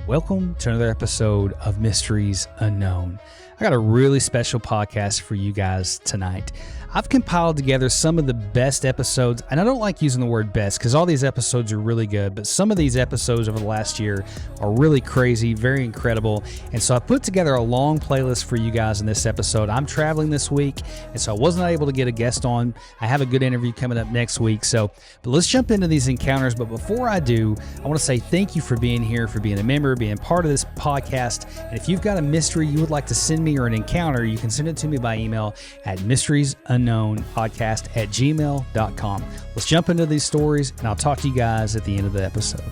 Welcome to another episode of Mysteries Unknown. I got a really special podcast for you guys tonight. I've compiled together some of the best episodes, and I don't like using the word best because all these episodes are really good, but some of these episodes over the last year are really crazy, very incredible, and so I put together a long playlist for you guys in this episode. I'm traveling this week, and so I wasn't able to get a guest on. I have a good interview coming up next week, but let's jump into these encounters. But before I do, I want to say thank you for being here, for being a member, being part of this podcast, and if you've got a mystery you would like to send me or an encounter, you can send it to me by email at mysteriesunknownpodcast@gmail.com. Let's jump into these stories, and I'll talk to you guys at the end of the episode.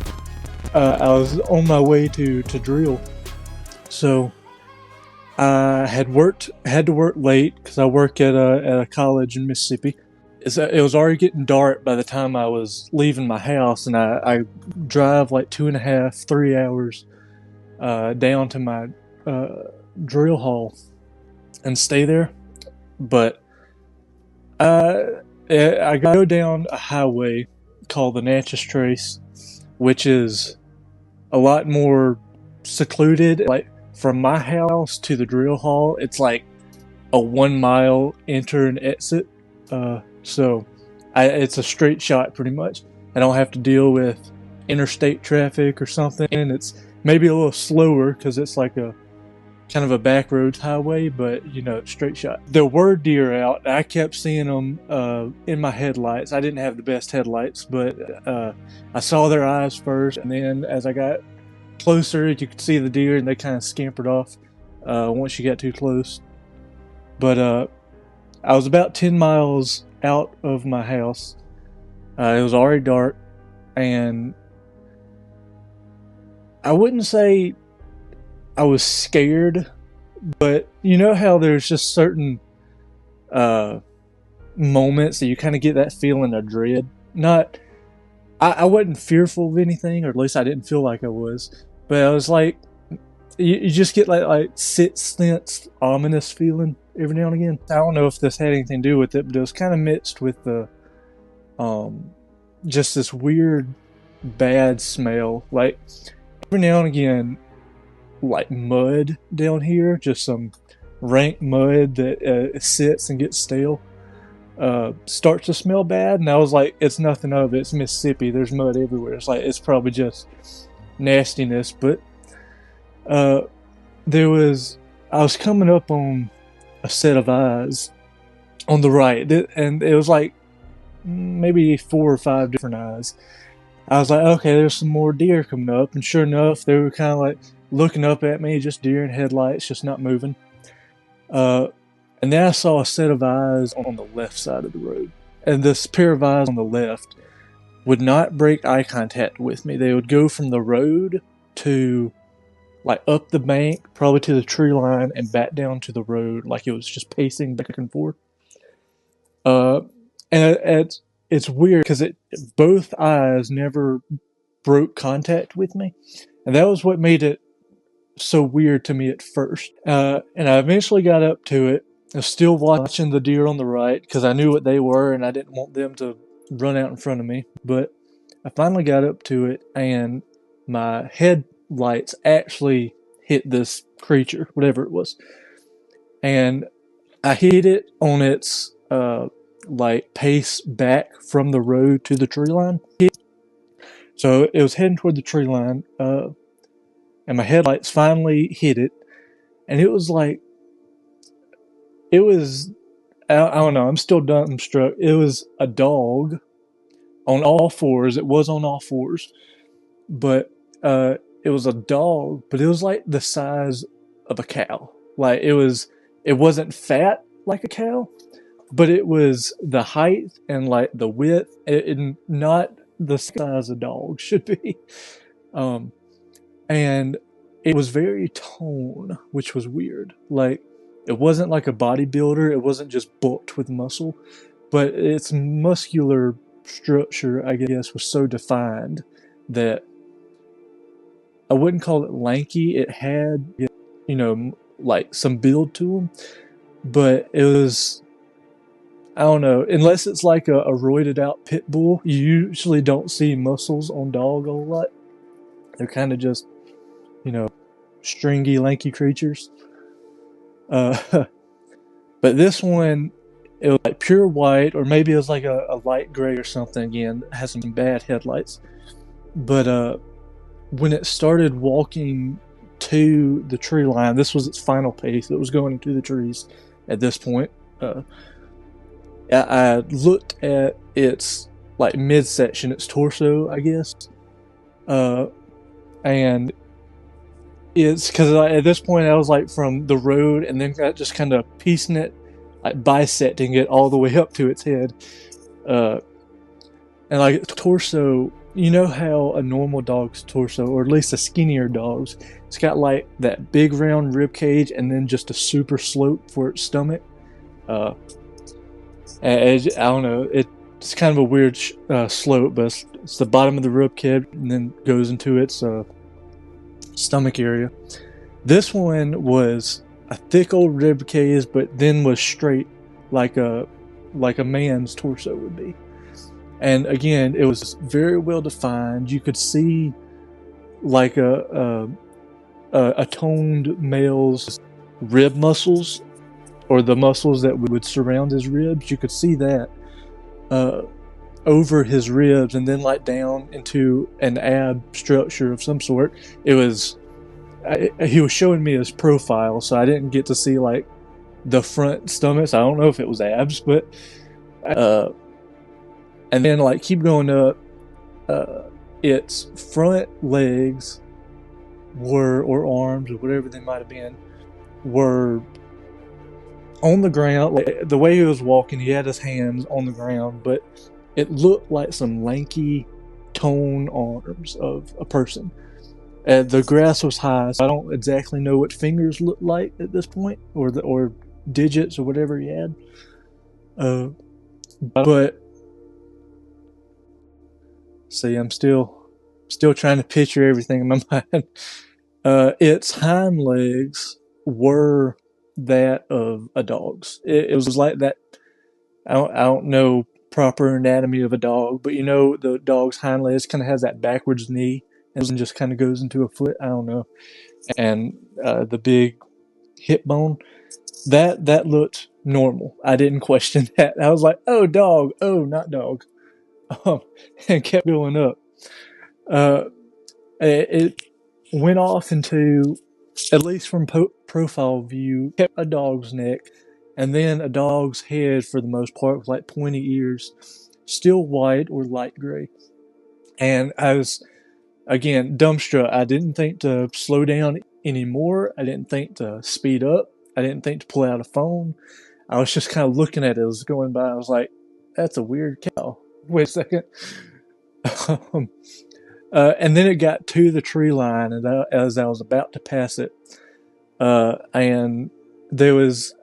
I was on my way to drill, so I had to work late because I work at a college in Mississippi. It was already getting dark by the time I was leaving my house, and I drive like 2.5, 3 hours down to my drill hall and stay there. But I go down a highway called the Natchez Trace, which is a lot more secluded. Like from my house to the drill hall, it's like a 1 mile enter and exit. So it's a straight shot pretty much. I don't have to deal with interstate traffic or something. It's maybe a little slower because it's like a kind of a back roads highway, but straight shot. There were deer out. I kept seeing them in my headlights. I didn't have the best headlights, but I saw their eyes first, and then as I got closer, you could see the deer, and they kind of scampered off once you got too close. But I was about 10 miles out of my house. It was already dark, and I wouldn't say I was scared, but you know how there's just certain moments that you kind of get that feeling of dread. I wasn't fearful of anything, or at least I didn't feel like I was, but I was like, you just get like sixth sense ominous feeling every now and again. I don't know if this had anything to do with it, but it was kind of mixed with the just this weird bad smell. Like every now and again, like mud down here, just some rank mud that sits and gets stale, starts to smell bad. And I was like, it's nothing of it. It's Mississippi. There's mud everywhere. It's probably just nastiness. But I was coming up on a set of eyes on the right, and it was like maybe 4 or 5 different eyes. I was like, okay, there's some more deer coming up, and sure enough, they were kind of like looking up at me, just deer in headlights, just not moving. And then I saw a set of eyes on the left side of the road. And this pair of eyes on the left would not break eye contact with me. They would go from the road to like up the bank, probably to the tree line, and back down to the road, like it was just pacing back and forth. And it's weird because both eyes never broke contact with me. And that was what made it so weird to me at first. And I eventually got up to it. I was still watching the deer on the right because I knew what they were and I didn't want them to run out in front of me. But I finally got up to it, and my headlights actually hit this creature, whatever it was. And I hit it on its pace back from the road to the tree line. So it was heading toward the tree line, and my headlights finally hit it, and it was like, I don't know, I'm still dumbstruck. It was a dog on all fours. It was on all fours, but it was a dog, but it was like the size of a cow. Like it wasn't fat like a cow, but it was the height and like the width, and not the size a dog should be. And it was very toned, which was weird. Like, it wasn't like a bodybuilder. It wasn't just bulked with muscle, but its muscular structure, I guess, was so defined that I wouldn't call it lanky. It had, like some build to them, but it was, I don't know, unless it's like a roided out pit bull, you usually don't see muscles on dog a whole lot. They're kind of just stringy, lanky creatures. But this one, it was like pure white, or maybe it was like a light gray or something. Again, it has some bad headlights. But when it started walking to the tree line, this was its final pace. It was going into the trees at this point. I looked at its like midsection, its torso, I guess, and it's because at this point I was like from the road, and then got just kind of piecing it, like bisecting it all the way up to its head, and like its torso. You know how a normal dog's torso, or at least a skinnier dog's, it's got like that big round rib cage and then just a super slope for its stomach. And I don't know, it's kind of a weird slope, but it's the bottom of the rib cage and then goes into its stomach area. This one was a thick old rib cage, but then was straight like a man's torso would be. And again, it was very well defined. You could see like a toned male's rib muscles, or the muscles that would surround his ribs. You could see that over his ribs, and then like down into an ab structure of some sort. He was showing me his profile, so I didn't get to see like the front stomachs. I don't know if it was abs, but and then like keep going up, its front legs were, or arms, or whatever they might have been, were on the ground. Like, the way he was walking, he had his hands on the ground, but it looked like some lanky, toned arms of a person. The grass was high, so I don't exactly know what fingers looked like at this point, or digits, or whatever he had. But see, I'm still trying to picture everything in my mind. Its hind legs were that of a dog's. It was like that. I don't know proper anatomy of a dog, but the dog's hind legs kind of has that backwards knee and just kind of goes into a foot. I don't know. And the big hip bone, that looked normal. I didn't question that. I was like, oh, dog. Oh, not dog. And kept going up. It went off into, at least from profile view, kept a dog's neck, and then a dog's head for the most part, with like pointy ears, still white or light gray. And I was, again, dumbstruck. I didn't think to slow down anymore. I didn't think to speed up. I didn't think to pull out a phone. I was just kind of looking at it. It was going by. I was like, that's a weird cow. Wait a second. And then it got to the tree line, and as I was about to pass it, and there was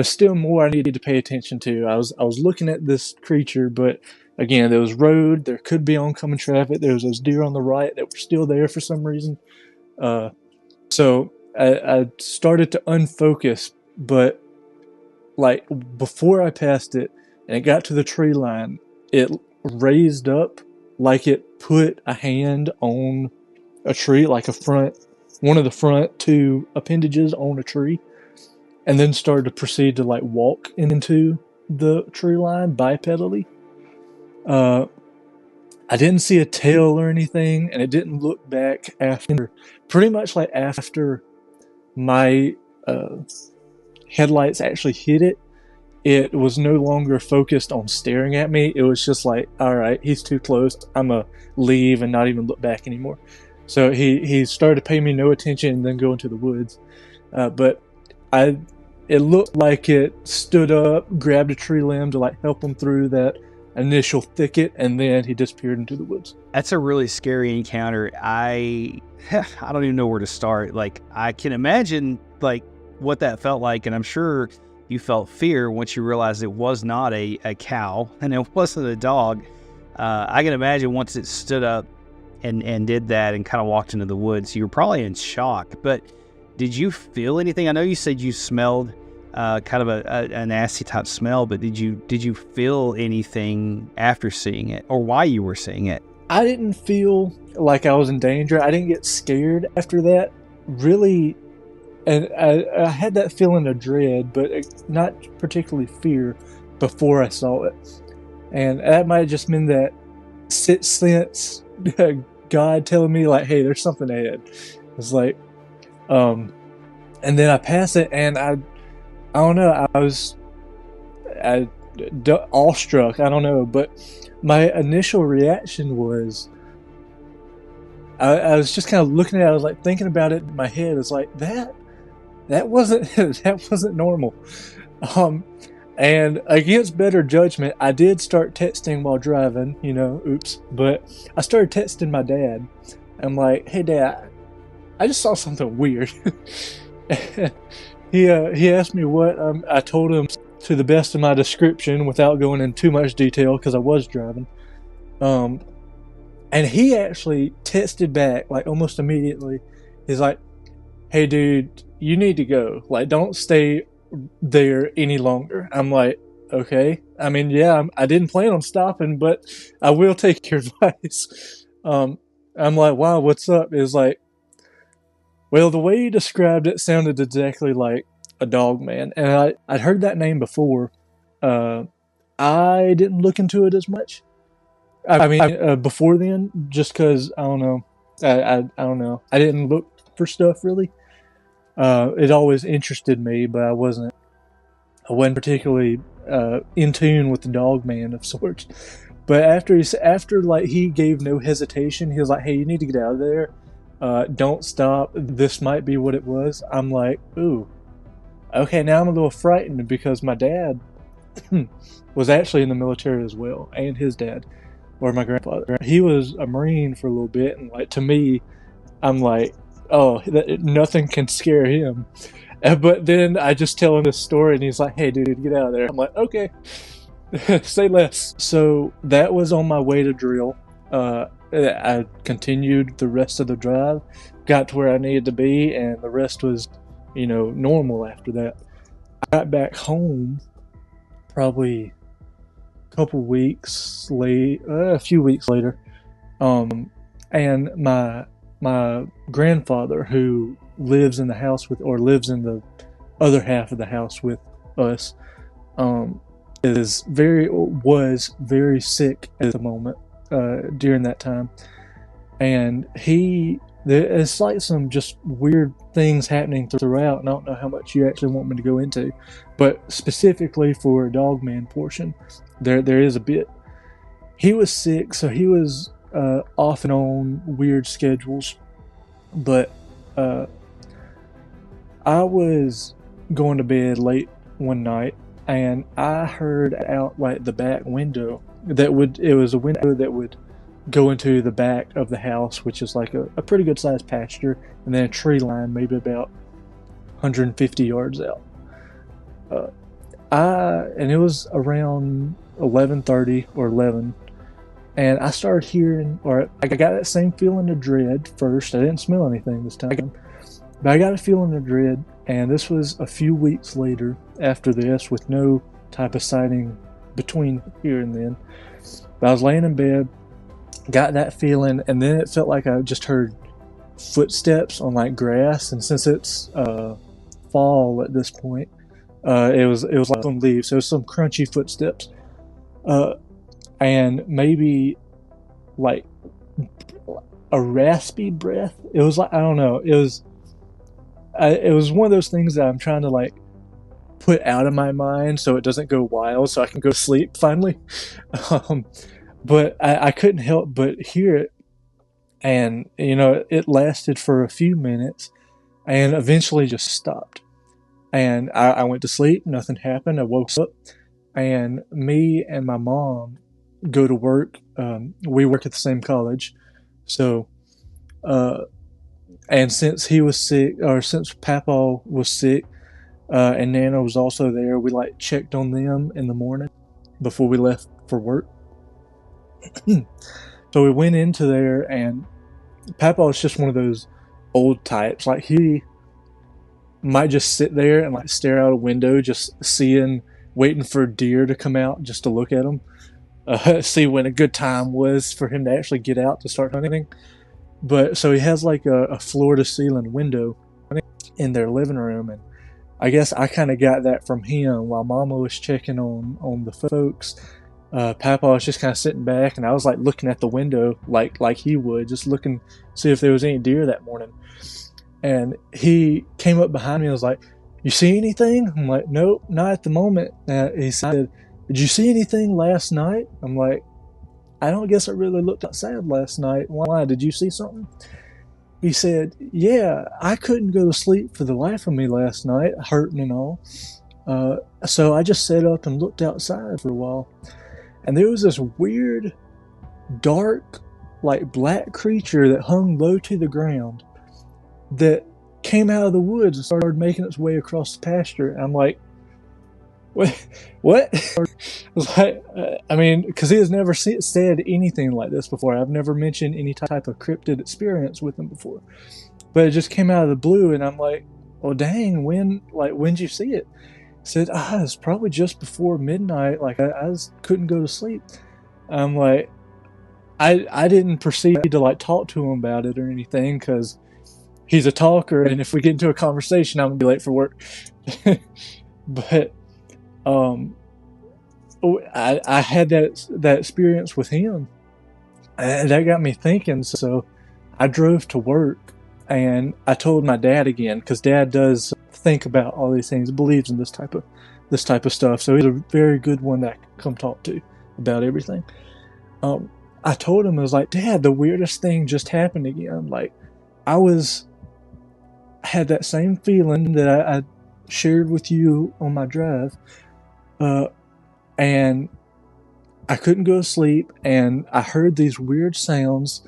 still more I needed to pay attention to. I was looking at this creature, but again, there was road. There could be oncoming traffic. There was those deer on the right that were still there for some reason. So I started to unfocus, but like before I passed it and it got to the tree line, it raised up like it put a hand on a tree, like one of the front two appendages on a tree, and then started to proceed to like walk into the tree line bipedally. I didn't see a tail or anything, and it didn't look back after, pretty much like after my headlights actually hit it. It was no longer focused on staring at me. It was just like, all right, he's too close. I'm going to leave and not even look back anymore. So he started to pay me no attention and then go into the woods. But it looked like it stood up, grabbed a tree limb to like help him through that initial thicket, and then he disappeared into the woods. That's a really scary encounter. I don't even know where to start. Like, I can imagine like what that felt like, and I'm sure you felt fear once you realized it was not a cow and it wasn't a dog. I can imagine once it stood up and did that and kind of walked into the woods, you were probably in shock. But did you feel anything? I know you said you smelled kind of a nasty type smell, but did you feel anything after seeing it, or while you were seeing it? I didn't feel like I was in danger. I didn't get scared after that, really. And I had that feeling of dread, but not particularly fear before I saw it. And that might have just been that sixth sense, God telling me, like, hey, there's something ahead. It's like, and then I pass it, and I don't know, I awestruck. I don't know, but my initial reaction was, I was just kind of looking at it. I was like thinking about it in my head. It's like that wasn't that wasn't normal. And against better judgment, I did start texting while driving. Oops. But I started texting my dad. I'm like, hey Dad, I just saw something weird. He asked me what. I told him to the best of my description without going in too much detail because I was driving. And he actually texted back like almost immediately. He's like, hey dude, you need to go. Like, don't stay there any longer. I'm like, okay. I mean, yeah, I didn't plan on stopping, but I will take your advice. I'm like, wow, what's up? Is like, well, the way you described it sounded exactly like a dog man, and I'd heard that name before. I didn't look into it as much. I mean, before then, just because I don't know. I don't know. I didn't look for stuff really. It always interested me, but I wasn't particularly in tune with the dog man of sorts. But after like he gave no hesitation, he was like, "Hey, you need to get out of there. Don't stop. This might be what it was." I'm like, "Ooh, okay." Now I'm a little frightened because my dad was actually in the military as well, and his dad, or my grandfather. He was a Marine for a little bit, and like to me, I'm like, oh, nothing can scare him. But then I just tell him this story, and he's like, hey, dude, get out of there. I'm like, okay, say less. So that was on my way to drill. I continued the rest of the drive, got to where I needed to be, and the rest was, normal after that. I got back home probably a few weeks later, and my grandfather, who lives in the house lives in the other half of the house with us, was very sick at the moment during that time, and it's like some just weird things happening throughout, and I don't know how much you actually want me to go into, but specifically for a dog man portion, there is a bit. He was sick, so he was off and on weird schedules, but I was going to bed late one night, and I heard out like the back window it was a window that would go into the back of the house, which is like a pretty good sized pasture, and then a tree line maybe about 150 yards out. And it was around 11:30 or 11, and I started hearing, or I got that same feeling of dread first. I didn't smell anything this time, but I got a feeling of dread, and this was a few weeks later after this, with no type of sighting between here and then. But I was laying in bed, got that feeling, and then it felt like I just heard footsteps on like grass, and since it's fall at this point, it was like on leaves, so it was some crunchy footsteps, and maybe like a raspy breath. It was like, I don't know, it was one of those things that I'm trying to like put out of my mind so it doesn't go wild, so I can go to sleep finally. But I couldn't help but hear it, and it lasted for a few minutes, and eventually just stopped. And I went to sleep. Nothing happened. I woke up, and me and my mom go to work. We work at the same college, so and since he was sick, or since Papa was sick, and Nana was also there, we like checked on them in the morning before we left for work. So we went into there, and Papa was just one of those old types. Like, he might just sit there and like stare out a window, just waiting for deer to come out just to look at them. see when a good time was for him to actually get out to start hunting. But so he has like a floor to ceiling window in their living room, and I guess I kind of got that from him while Mama was checking on the folks. Papa was just kind of sitting back, and I was like looking at the window like he would, just looking see if there was any deer that morning. And he came up behind me and was like, "You see anything?" I'm like, "Nope, not at the moment." He said, "Did you see anything last night?" I'm like, "I don't guess I really looked outside last night. Why? Did you see something?" He said, "Yeah, I couldn't go to sleep for the life of me last night, hurting and all. So I just sat up and looked outside for a while. And there was this weird, dark, like black creature that hung low to the ground that came out of the woods and started making its way across the pasture." And I'm like, "What? What?" I was like, I mean, because he has never said anything like this before. I've never mentioned any type of cryptid experience with him before. But it just came out of the blue, and I'm like, "Well, dang, when'd you see it?" He said, "It's probably just before midnight. Like, I just couldn't go to sleep." I'm like, I didn't proceed to like talk to him about it or anything because he's a talker, and if we get into a conversation, I'm gonna be late for work. But I had that experience with him, and that got me thinking. So I drove to work, and I told my dad again, because Dad does think about all these things, believes in this type of stuff. So he's a very good one that I can come talk to about everything. I told him, I was like, "Dad, the weirdest thing just happened again. Like, I had that same feeling that I shared with you on my drive, and I couldn't go to sleep, and I heard these weird sounds,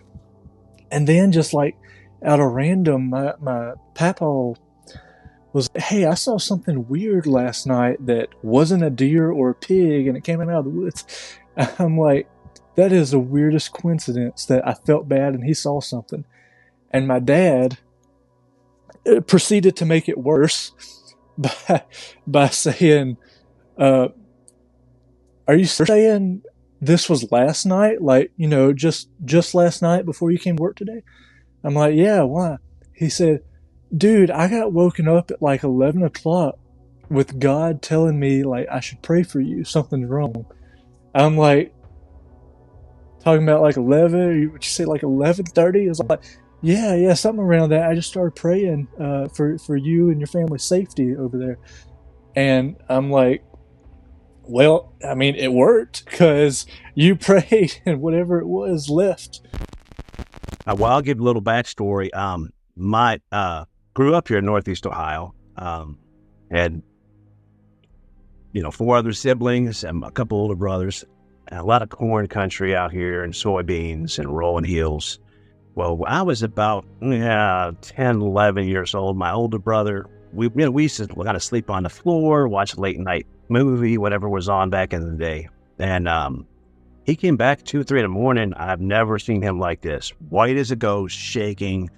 and then just like out of random, my papa was, hey, I saw something weird last night that wasn't a deer or a pig, and it came out of the woods." I'm like, that is the weirdest coincidence that I felt bad and he saw something. And my dad proceeded to make it worse by saying, "Are you saying this was last night? Like, just last night before you came to work today?" I'm like, "Yeah, why?" He said, "Dude, I got woken up at like 11 o'clock with God telling me like I should pray for you. Something's wrong." I'm like, talking about like 11, would you say like 11:30? I was like, yeah, something around that. I just started praying for you and your family's safety over there. And I'm like, well, I mean, it worked because you prayed and whatever it was left. Well, I'll give a little backstory. My grew up here in Northeast Ohio. Had 4 other siblings and a couple older brothers, and a lot of corn country out here and soybeans and rolling hills. Well, I was about 10, 11 years old. My older brother, we used to kind of sleep on the floor, watch a late night movie, whatever was on back in the day. And he came back 2 or 3 in the morning. I've never seen him like this. White as a ghost, shaking,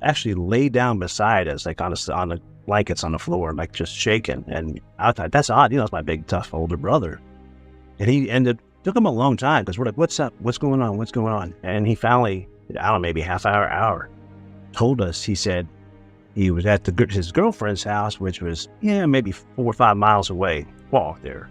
actually laid down beside us, like on the blankets on the floor, like just shaking. And I thought, that's odd. It's my big, tough older brother. And took him a long time because we're like, what's up? What's going on? What's going on? And he finally, I don't know, maybe half hour, told us. He said he was at his girlfriend's house, which was, maybe 4 or 5 miles away, walk there.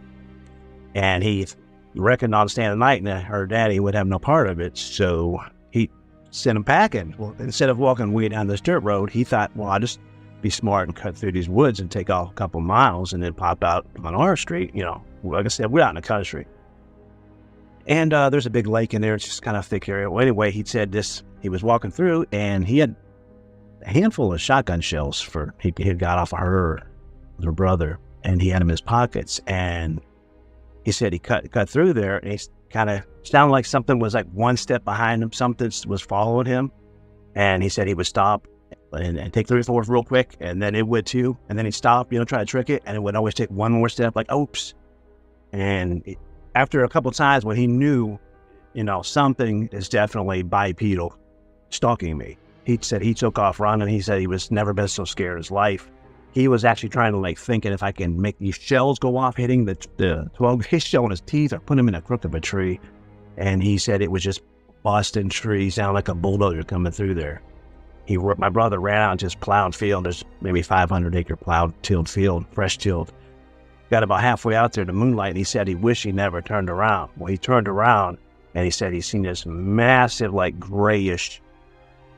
And he reckoned on staying the night, and her daddy would have no part of it. So he sent him packing. Well, instead of walking way down this dirt road, he thought, well, I'll just be smart and cut through these woods and take off a couple miles and then pop out on our street. Like I said, we're out in the country. And there's a big lake in there. It's just kind of a thick area. Well, anyway, he said this. He was walking through, and he had a handful of shotgun shells he had got off of her brother, and he had them in his pockets. And he said he cut through there, and he kind of sounded like something was like one step behind him. Something was following him. And he said he would stop and take 3 or 4 real quick, and then it would too. And then he'd stop, try to trick it, and it would always take one more step, like, oops. And after a couple of times when he knew, something is definitely bipedal stalking me, he said he took off running. He said he was never been so scared in his life. He was actually trying to thinking if I can make these shells go off, hitting the 12 gauge shell in his teeth or put him in a crook of a tree. and he said it was just busting trees, sound like a bulldozer coming through there. My brother ran out and just plowed field. There's maybe 500-acre plowed, tilled field, fresh tilled. Got about halfway out there in the moonlight, and he said he wished he never turned around. Well, he turned around, and he said he's seen this massive, like grayish,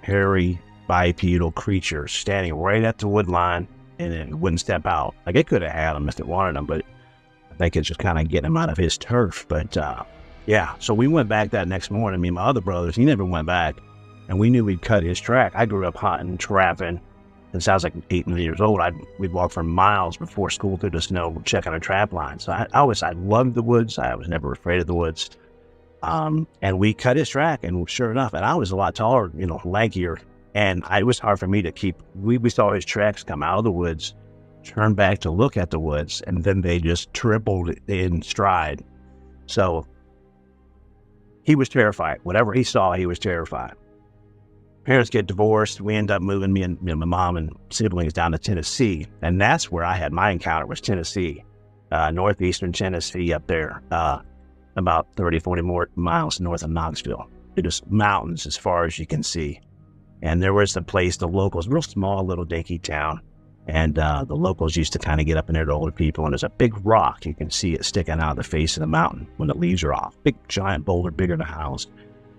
hairy, bipedal creature standing right at the wood line, and it wouldn't step out. Like, it could have had him if it wanted him, but I think it's just kind of getting him out of his turf. But yeah, so we went back that next morning. Me and my other brothers, he never went back, and we knew we'd cut his track. I grew up hunting, trapping. Since I was like 8 years old, we'd walk for miles before school through the snow, checking our trap lines. So I loved the woods. I was never afraid of the woods. And we cut his track, and sure enough, and I was a lot taller, lankier, and it was hard for me to keep. We saw his tracks come out of the woods, turn back to look at the woods, and then they just tripled in stride. So he was terrified. Whatever he saw, he was terrified. Parents get divorced. We end up moving, me and my mom and siblings, down to Tennessee. And that's where I had my encounter, was Tennessee, northeastern Tennessee up there, about 30, 40 more miles north of Knoxville. It is mountains as far as you can see. And there was the place, the locals, real small little dinky town. And the locals used to kind of get up in there to older people. And there's a big rock. You can see it sticking out of the face of the mountain when the leaves are off. Big, giant boulder, bigger than a house.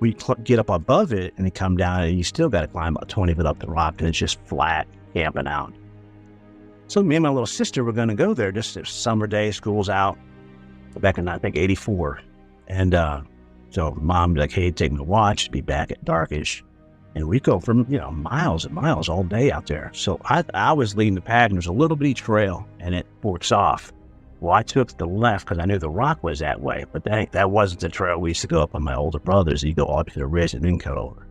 We get up above it and you come down, and you still got to climb about 20 feet up the rock, and it's just flat, camping out. So me and my little sister were going to go there, just a summer day, school's out, back in, I think, 84. And so Mom was like, hey, take me to watch, be back at darkish. And we go from, miles and miles all day out there. So I was leading the pack, and there's a little bitty trail, and it forks off. Well, I took the left because I knew the rock was that way, but that wasn't the trail we used to go up on my older brothers. You go up to the ridge and then cut over.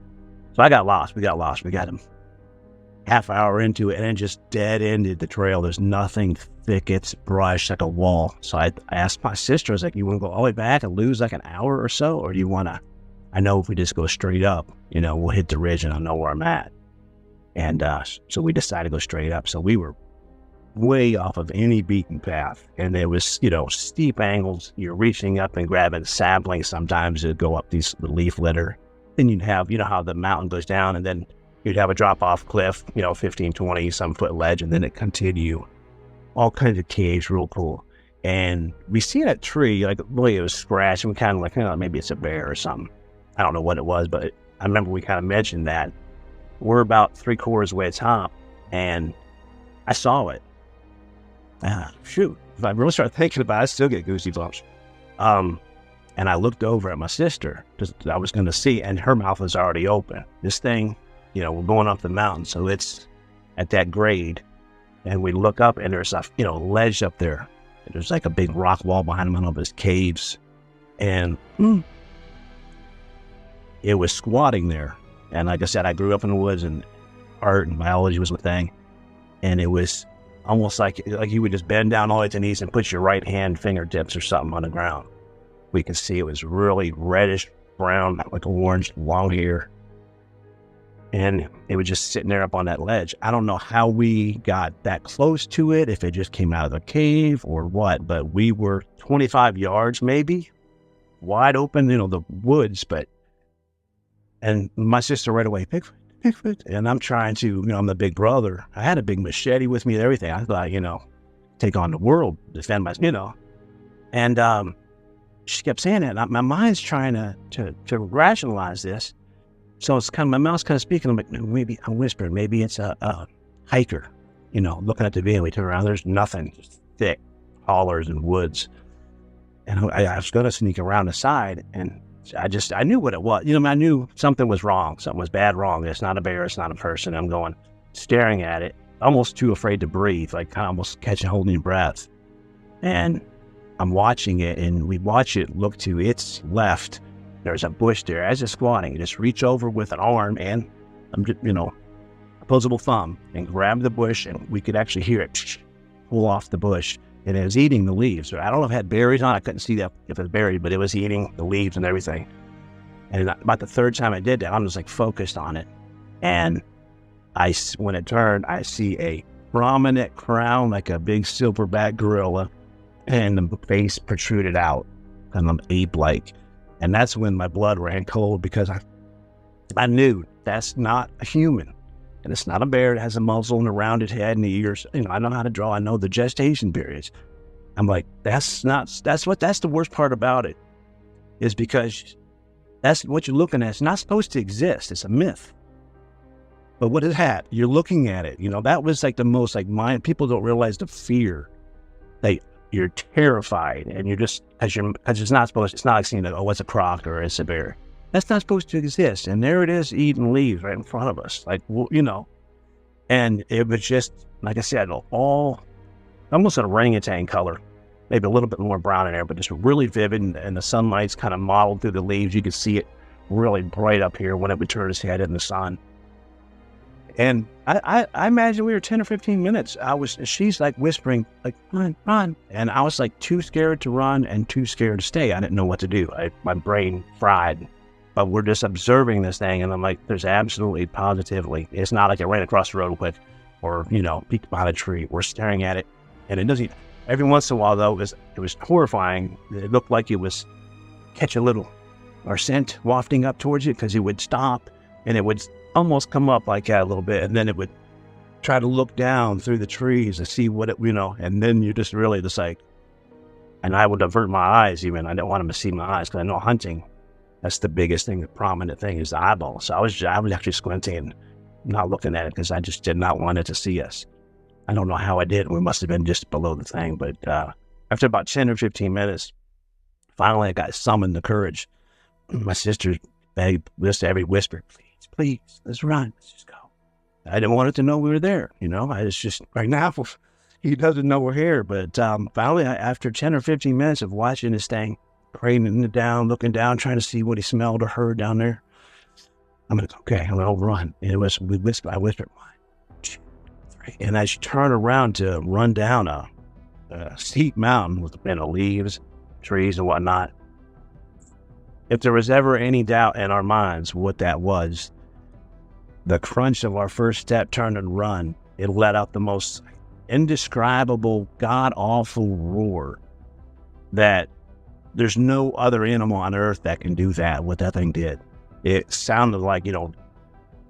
So I got lost. We got them half hour into it, and it just dead-ended the trail. There's nothing, thickets, brush, like a wall. So I asked my sister, I was like, you want to go all the way back and lose like an hour or so? Or do you want to, I know if we just go straight up, we'll hit the ridge and I'll know where I'm at. And so we decided to go straight up. So we were way off of any beaten path, and there was steep angles. You're reaching up and grabbing saplings sometimes to go up these leaf litter. Then you'd have how the mountain goes down, and then you'd have a drop off cliff, 15, 20 some foot ledge, and then it continue all kinds of caves. Real cool. And we see that tree, like, really, it was scratched, and we kind of like, maybe it's a bear or something. I don't know what it was, but I remember we kind of mentioned that. We're about 3/4 way top, and I saw it. Shoot, if I really start thinking about it, I still get goosebumps. And I looked over at my sister, because I was going to see, and her mouth was already open. This thing, we're going up the mountain, so it's at that grade. And we look up, and there's a, ledge up there. And there's like a big rock wall behind them, all those caves. And it was squatting there. And like I said, I grew up in the woods, and art and biology was my thing. And it was almost like you would just bend down all at the knees and put your right hand fingertips or something on the ground. We could see it was really reddish brown, like orange, long hair. And it was just sitting there up on that ledge. I don't know how we got that close to it, if it just came out of the cave or what, but we were 25 yards maybe, wide open, the woods, and my sister right away, Bigfoot. And I'm trying to, I'm the big brother. I had a big machete with me and everything. I thought, take on the world, defend myself, And she kept saying that. And my mind's trying to rationalize this. So it's my mouth's kind of speaking. I'm like, maybe I'm whispering. Maybe it's a hiker, looking at the view. We turn around. There's nothing, just thick hollers and woods. And I was going to sneak around the side, and I knew what it was. I knew something was wrong. Something was bad wrong. It's not a bear. It's not a person. I'm going, staring at it, almost too afraid to breathe, like kind of almost holding your breath. And I'm watching it, and we watch it look to its left. There's a bush there. As it's squatting, you just reach over with an arm and, opposable thumb, and grab the bush, and we could actually hear it pull off the bush. And it was eating the leaves. I don't know if it had berries on it. I couldn't see that if it was berries, but it was eating the leaves and everything. And about the third time I did that, I'm just like focused on it. And when it turned, I see a prominent crown, like a big silverback gorilla, and the face protruded out, kind of ape-like. And that's when my blood ran cold, because I knew that's not a human. And it's not a bear. It has a muzzle and a rounded head and the ears. I know how to draw. I know the gestation periods. I'm like, that's the worst part about it, is because that's what you're looking at. It's not supposed to exist. It's a myth. But what it had, you're looking at it. That was like the most people don't realize the fear. You're terrified, and you're just, because it's not like seeing it's a croc or it's a bear. That's not supposed to exist. And there it is eating leaves right in front of us. And it was just, like I said, all almost an orangutan color, maybe a little bit more brown in there, but just really vivid. And the sunlight's kind of mottled through the leaves. You could see it really bright up here when it would turn its head in the sun. And I imagine we were 10 or 15 minutes. She's like whispering, like, run, run. And I was like too scared to run and too scared to stay. I didn't know what to do. My brain fried. But we're just observing this thing. And I'm like, there's absolutely, positively. It's not like it ran across the road quick or, peeked behind a tree. We're staring at it. And it doesn't, every once in a while, though, it was horrifying. It looked like it was catch a little, or scent wafting up towards you, because it would stop and it would almost come up like that a little bit, and then it would try to look down through the trees to see what it, and then you're just really just like, and I would avert my eyes even. I didn't want him to see my eyes, because I know hunting, that's the biggest thing, the prominent thing is the eyeball. So I was actually squinting and not looking at it, because I just did not want it to see us. I don't know how I did. We must have been just below the thing, but after about 10 or 15 minutes, finally I got summoned the courage. My sister begged, listened to every whisper, please, let's run. Let's just go. I didn't want it to know we were there. I was just, right now, he doesn't know we're here. But finally, after 10 or 15 minutes of watching this thing, praying it down, looking down, trying to see what he smelled or heard down there, I'm going to go, okay, I'm going to run. And I whispered, 1, 2, 3. And as you turn around to run down a steep mountain with leaves, trees, and whatnot, if there was ever any doubt in our minds what that was, the crunch of our first step, turn and run, it let out the most indescribable, god-awful roar that there's no other animal on earth that can do that, what that thing did. It sounded like,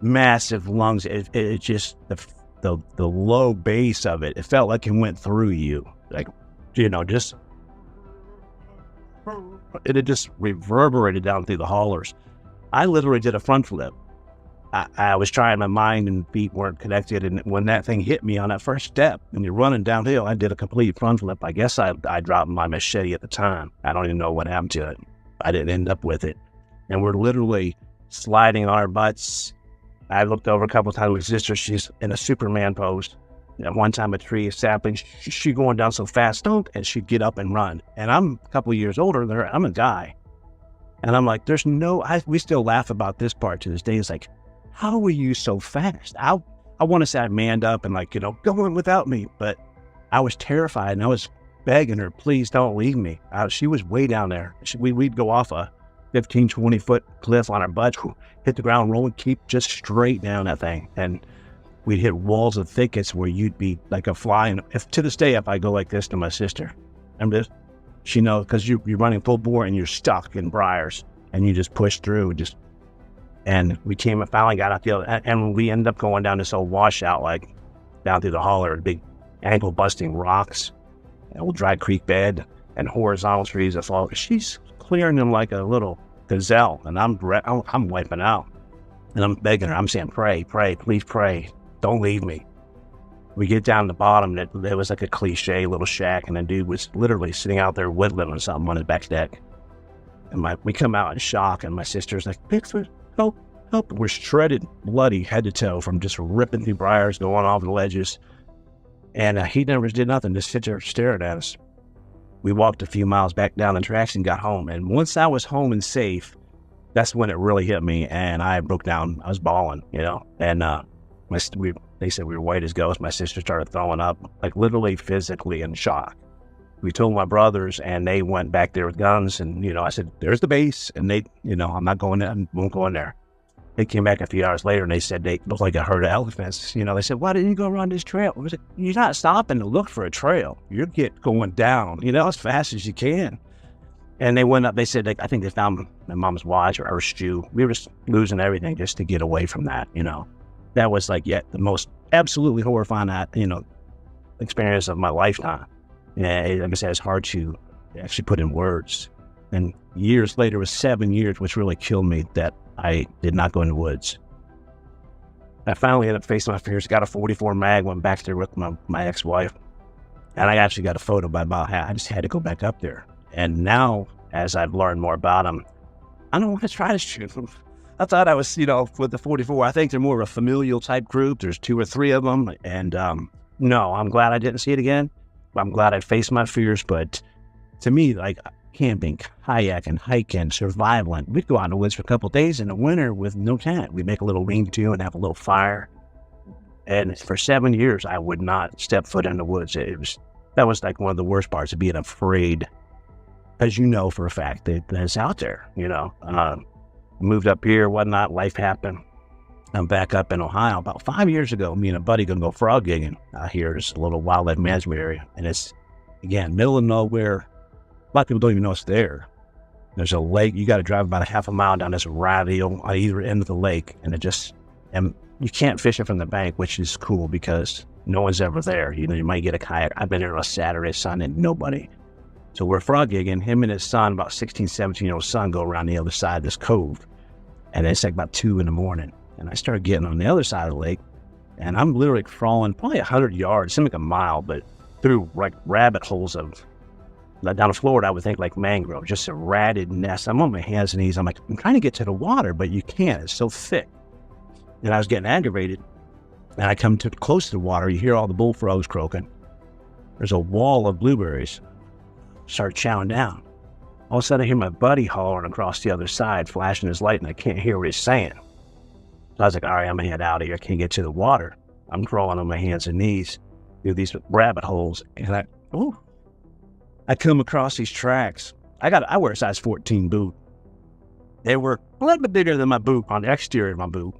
massive lungs. It just, the low bass of it, it felt like it went through you. Like, just... it had just reverberated down through the hollers. I literally did a front flip. I was trying, my mind and feet weren't connected, and when that thing hit me on that first step, and you're running downhill, I did a complete front flip. I guess I dropped my machete at the time. I don't even know what happened to it. I didn't end up with it. And we're literally sliding on our butts. I looked over a couple of times with my sister. She's in a Superman pose. At one time, a tree, a sapling, she going down so fast, and she'd get up and run. And I'm a couple of years older than her. I'm a guy. And I'm like, we still laugh about this part to this day. It's like, how were you so fast? I want to say I manned up and go in without me. But I was terrified, and I was begging her, please don't leave me. She was way down there. We'd go off a 15, 20-foot cliff on our butts, hit the ground, roll, and keep just straight down that thing. And we'd hit walls of thickets where you'd be like a fly. And to this day, if I go like this to my sister, she knows, because you're running full bore and you're stuck in briars, and you just push through. And we finally got out the other, and we ended up going down this old washout, like down through the holler, big ankle busting rocks, an old dry creek bed, and horizontal trees that fall. She's clearing them like a little gazelle, and I'm wiping out. And I'm begging her, I'm saying, pray, please pray. Don't leave me. We get down to the bottom, and it was like a cliche little shack, and the dude was literally sitting out there whittling or something on his back deck. And we come out in shock, and my sister's like, Bigfoot, help. We're shredded, bloody, head to toe from just ripping through briars, going off the ledges. And he never did nothing, just sit there staring at us. We walked a few miles back down the tracks and got home. And once I was home and safe, that's when it really hit me, and I broke down. I was bawling, and they said we were white as ghosts. My sister started throwing up, like literally physically in shock. We told my brothers, and they went back there with guns, and, I said, there's the base, and they, I'm not going there, I won't go in there. They came back a few hours later, and they said they looked like a herd of elephants. They said, why didn't you go around this trail? I was like, you're not stopping to look for a trail. You're going down, as fast as you can. And they went up, they said, I think they found my mom's watch or her shoe. We were just losing everything just to get away from that, you know. That was like, the most absolutely horrifying, experience of my lifetime. And like I said, it's hard to actually put in words. And years later, it was 7 years, which really killed me, that I did not go in the woods. I finally ended up facing my fears, got a 44 mag, went back there with my ex-wife. And I actually got a photo by about half. I just had to go back up there. And now, as I've learned more about them, I don't want to try to shoot them. I thought I was, with the 44, I think they're more of a familial type group. There's 2 or 3 of them. And no, I'm glad I didn't see it again. I'm glad I faced my fears. But to me, like camping, kayaking, hiking, survivaling, we'd go out in the woods for a couple of days in the winter with no tent. We'd make a little lean-to and have a little fire. And for 7 years, I would not step foot in the woods. That was like one of the worst parts of being afraid, as you know for a fact that it's out there. Moved up here, whatnot. Life happened. I'm back up in Ohio. About 5 years ago, me and a buddy gonna go frog gigging out here. It's a little wildlife management area, and it's again middle of nowhere. A lot of people don't even know it's there. There's a lake. You got to drive about a half a mile down this ratio on either end of the lake, and you can't fish it from the bank, which is cool because no one's ever there. You might get a kayak. I've been there on a Saturday, Sunday, nobody. So we're frog gigging. Him and his son, about 16, 17-year-old son, go around the other side of this cove. And it's like about 2 a.m. And I started getting on the other side of the lake. And I'm literally crawling probably 100 yards, seemed like a mile, but through like rabbit holes of, down in Florida, I would think like mangrove, just a ratted nest. I'm on my hands and knees. I'm like, I'm trying to get to the water, but you can't. It's so thick. And I was getting aggravated. And I come close to the water. You hear all the bullfrogs croaking. There's a wall of blueberries. Start chowing down. All of a sudden, I hear my buddy hollering across the other side, flashing his light, and I can't hear what he's saying. So I was like, all right, I'm going to head out of here. I can't get to the water. I'm crawling on my hands and knees through these rabbit holes. And I come across these tracks. I wear a size 14 boot. They were a little bit bigger than my boot on the exterior of my boot.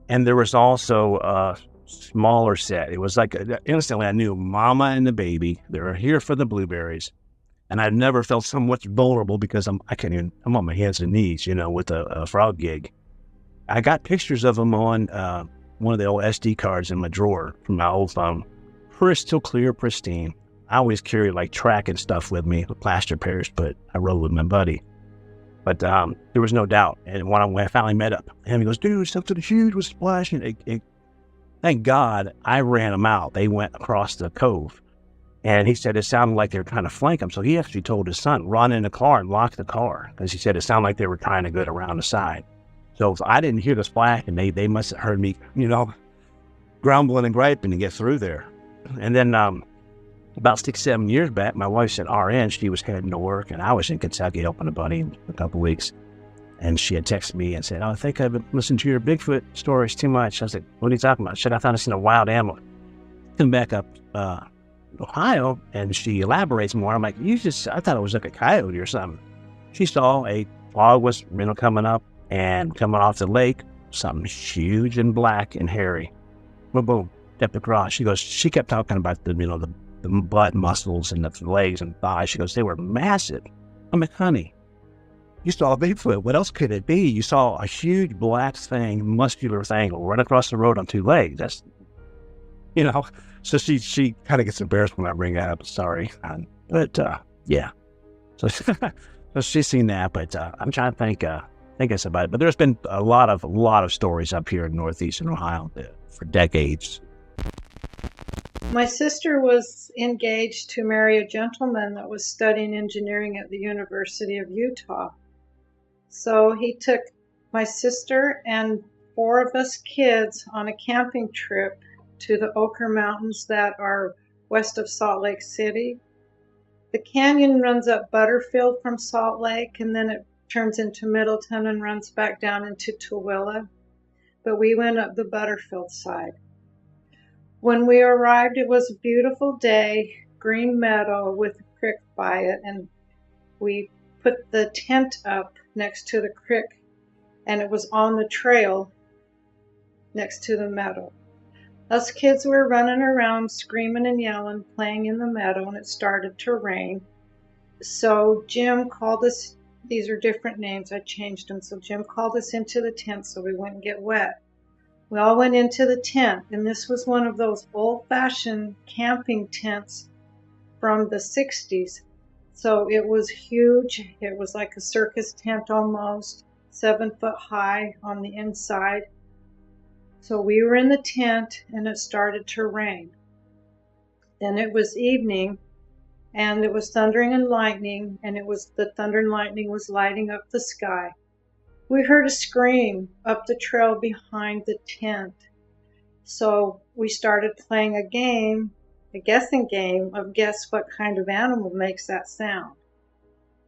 And there was also a smaller set. It was like, instantly I knew mama and the baby, they were here for the blueberries. And I've never felt so much vulnerable because I'm on my hands and knees, with a frog gig. I got pictures of them on one of the old SD cards in my drawer from my old phone. Crystal clear, pristine. I always carry like tracking stuff with me, the plaster pairs, but I rode with my buddy. But there was no doubt. And when I finally met up, and he goes, dude, something huge was splashing. Thank God I ran them out. They went across the cove. And he said it sounded like they were trying to flank him. So he actually told his son, run in the car and lock the car. Because he said it sounded like they were trying to get around the side. So I didn't hear the splash, and they must have heard me, grumbling and griping to get through there. And then about 6-7 years back, my wife said RN, she was heading to work, and I was in Kentucky helping a buddy in a couple of weeks. And she had texted me and said, I think I've been listening to your Bigfoot stories too much. I was like, what are you talking about? She said, I thought I seen a wild animal. Come back up Ohio, and she elaborates more. I'm like, I thought it was like a coyote or something. She saw a fog was coming up and coming off the lake, something huge and black and hairy. Boom, boom, stepped across. She kept talking about the butt muscles and the legs and thighs. She goes, they were massive. I'm like, honey, you saw a Bigfoot. What else could it be? You saw a huge black thing, muscular thing run across the road on 2 legs. That's, So she kind of gets embarrassed when I bring that up. Sorry. But yeah. So she's seen that, but I'm trying to think it's about it. But there's been a lot of stories up here in northeastern Ohio for decades. My sister was engaged to marry a gentleman that was studying engineering at the University of Utah. So he took my sister and 4 of us kids on a camping trip to the Ochre Mountains that are west of Salt Lake City. The canyon runs up Butterfield from Salt Lake, and then it turns into Middleton and runs back down into Tooele. But we went up the Butterfield side. When we arrived, it was a beautiful day, green meadow with a creek by it, and we put the tent up next to the creek, and it was on the trail next to the meadow. Us kids were running around, screaming and yelling, playing in the meadow, and it started to rain. So Jim called us, these are different names, I changed them. So Jim called us into the tent so we wouldn't get wet. We all went into the tent, and this was one of those old-fashioned camping tents from the 60s. So it was huge. It was like a circus tent almost, 7 foot high on the inside. So we were in the tent, and it started to rain. Then it was evening, and it was thundering and lightning, and the thunder and lightning was lighting up the sky. We heard a scream up the trail behind the tent. So we started playing a game, a guessing game of guess what kind of animal makes that sound.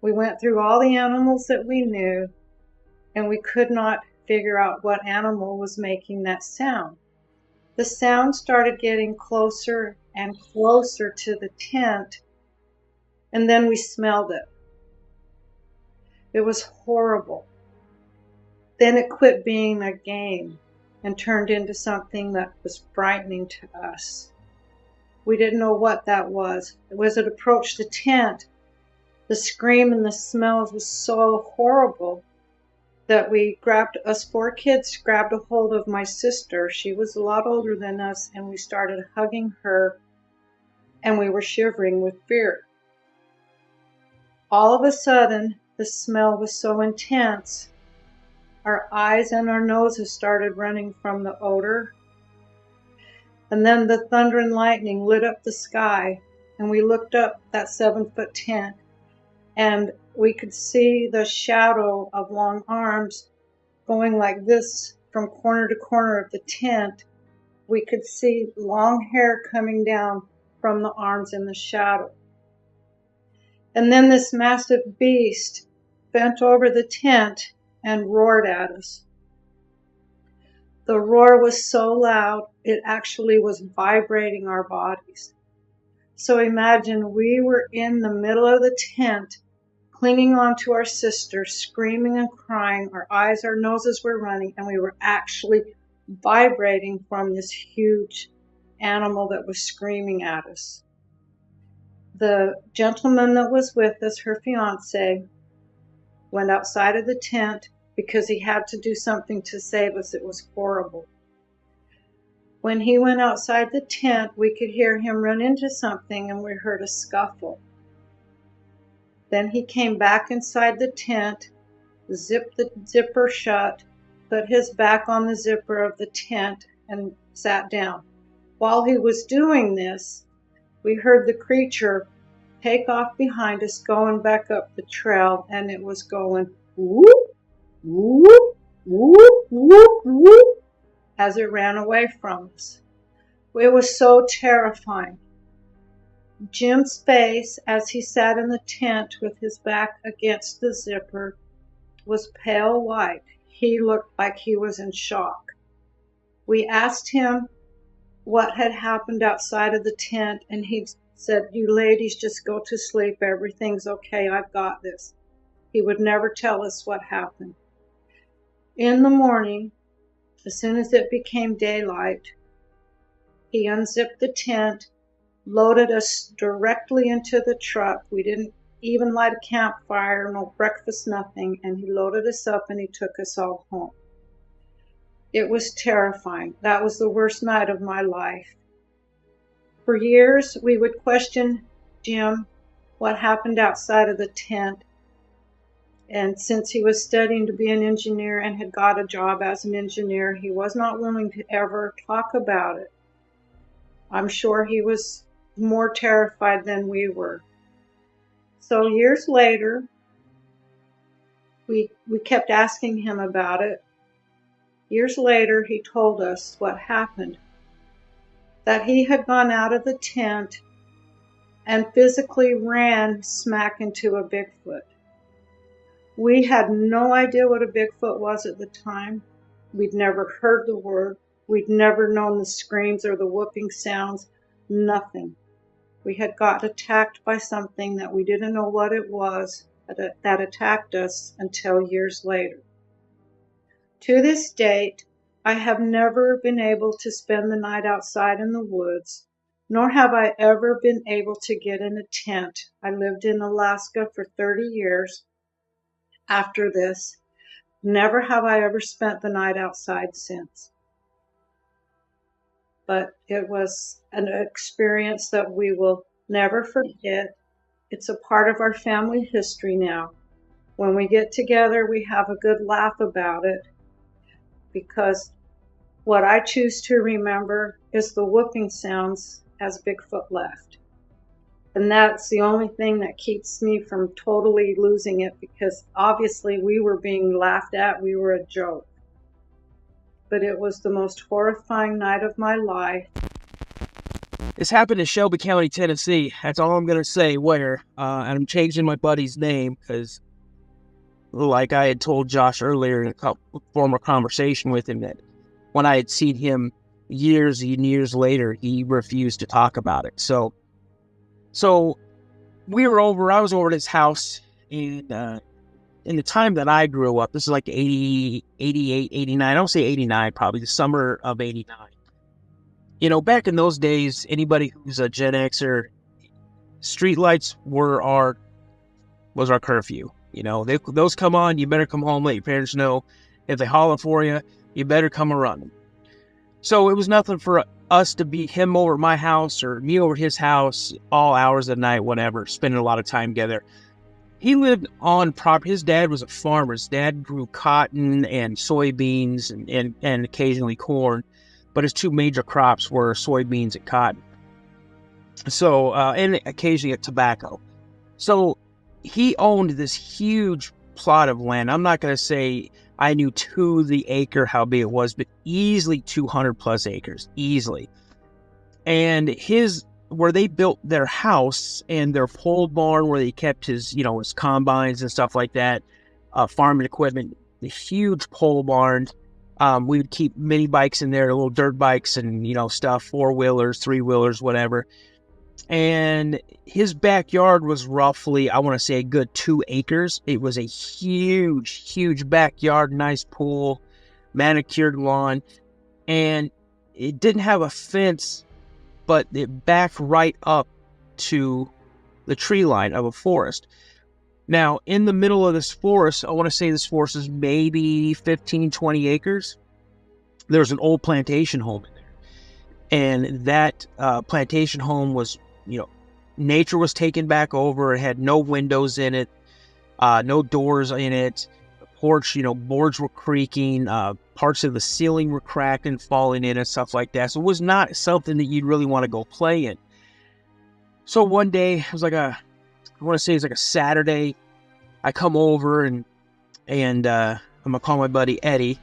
We went through all the animals that we knew, and we could not figure out what animal was making that sound. The sound started getting closer and closer to the tent, and then we smelled it. It was horrible. Then it quit being a game and turned into something that was frightening to us. We didn't know what that was. As it approached the tent, the scream and the smells was so horrible that us 4 kids grabbed a hold of my sister. She was a lot older than us, and we started hugging her, and we were shivering with fear. All of a sudden, the smell was so intense, our eyes and our noses started running from the odor. And then the thunder and lightning lit up the sky, and we looked up that 7-foot tent, and we could see the shadow of long arms going like this from corner to corner of the tent. We could see long hair coming down from the arms in the shadow. And then this massive beast bent over the tent and roared at us. The roar was so loud, it actually was vibrating our bodies. So imagine we were in the middle of the tent, clinging onto our sister, screaming and crying. Our eyes, our noses were running, and we were actually vibrating from this huge animal that was screaming at us. The gentleman that was with us, her fiance, went outside of the tent because he had to do something to save us. It was horrible. When he went outside the tent, we could hear him run into something, and we heard a scuffle. Then he came back inside the tent, zipped the zipper shut, put his back on the zipper of the tent, and sat down. While he was doing this, we heard the creature take off behind us, going back up the trail, and it was going whoop, whoop, whoop, whoop, whoop, as it ran away from us. It was so terrifying. Jim's face, as he sat in the tent with his back against the zipper, was pale white. He looked like he was in shock. We asked him what had happened outside of the tent, and he said, "You ladies just go to sleep. Everything's okay. I've got this." He would never tell us what happened. In the morning, as soon as it became daylight, he unzipped the tent, loaded us directly into the truck. We didn't even light a campfire, no breakfast, nothing, and he loaded us up and he took us all home. It was terrifying. That was the worst night of my life. For years, we would question Jim what happened outside of the tent. And since he was studying to be an engineer and had got a job as an engineer, he was not willing to ever talk about it. I'm sure he was more terrified than we were. So years later, we kept asking him about it. Years later, he told us what happened. That he had gone out of the tent and physically ran smack into a Bigfoot. We had no idea what a Bigfoot was at the time. We'd never heard the word. We'd never known the screams or the whooping sounds. Nothing. We had got attacked by something that we didn't know what it was that attacked us until years later. To this date, I have never been able to spend the night outside in the woods nor have I ever been able to get in a tent. I lived in Alaska for 30 years after this. Never have I ever spent the night outside since. But it was an experience that we will never forget. It's a part of our family history now. When we get together, we have a good laugh about it, because what I choose to remember is the whooping sounds as Bigfoot left. And that's the only thing that keeps me from totally losing it, because obviously we were being laughed at. We were a joke. But it was the most horrifying night of my life. This happened in Shelby County, Tennessee. That's all I'm going to say where. And I'm changing my buddy's name because, like I had told Josh earlier in a former conversation with him, that when I had seen him years and years later, he refused to talk about it. So I was over at his house, and in the time that I grew up, this is like 80, 88, 89, I don't say 89, probably the summer of 89. You know, back in those days, anybody who's a Gen Xer, streetlights was our curfew. You know, those come on, you better come home, let your parents know. If they holler for you, you better come and run. So it was nothing for us to be him over at my house or me over at his house all hours of the night, whatever, spending a lot of time together. He lived on property. His dad was a farmer. His dad grew cotton and soybeans and occasionally corn, but his two major crops were soybeans and cotton. So, and occasionally tobacco. So he owned this huge plot of land. I'm not going to say I knew to the acre how big it was, but easily 200 plus acres, easily. And where they built their house and their pole barn where they kept his combines and stuff like that, farming equipment, the huge pole barn. We would keep mini bikes in there, little dirt bikes and, stuff, 4-wheelers, 3-wheelers, whatever. And his backyard was roughly, I want to say, a good 2 acres. It was a huge, huge backyard, nice pool, manicured lawn. And it didn't have a fence, but it backed right up to the tree line of a forest. Now, in the middle of this forest, I want to say this forest is maybe 15, 20 acres. There's an old plantation home in there. And that plantation home was, nature was taken back over. It had no windows in it, no doors in it. The porch, boards were creaking. Parts of the ceiling were cracked and falling in and stuff like that. So it was not something that you'd really want to go play in. So one day, it was like I want to say it's like a Saturday. I come over and I'm going to call my buddy Eddie.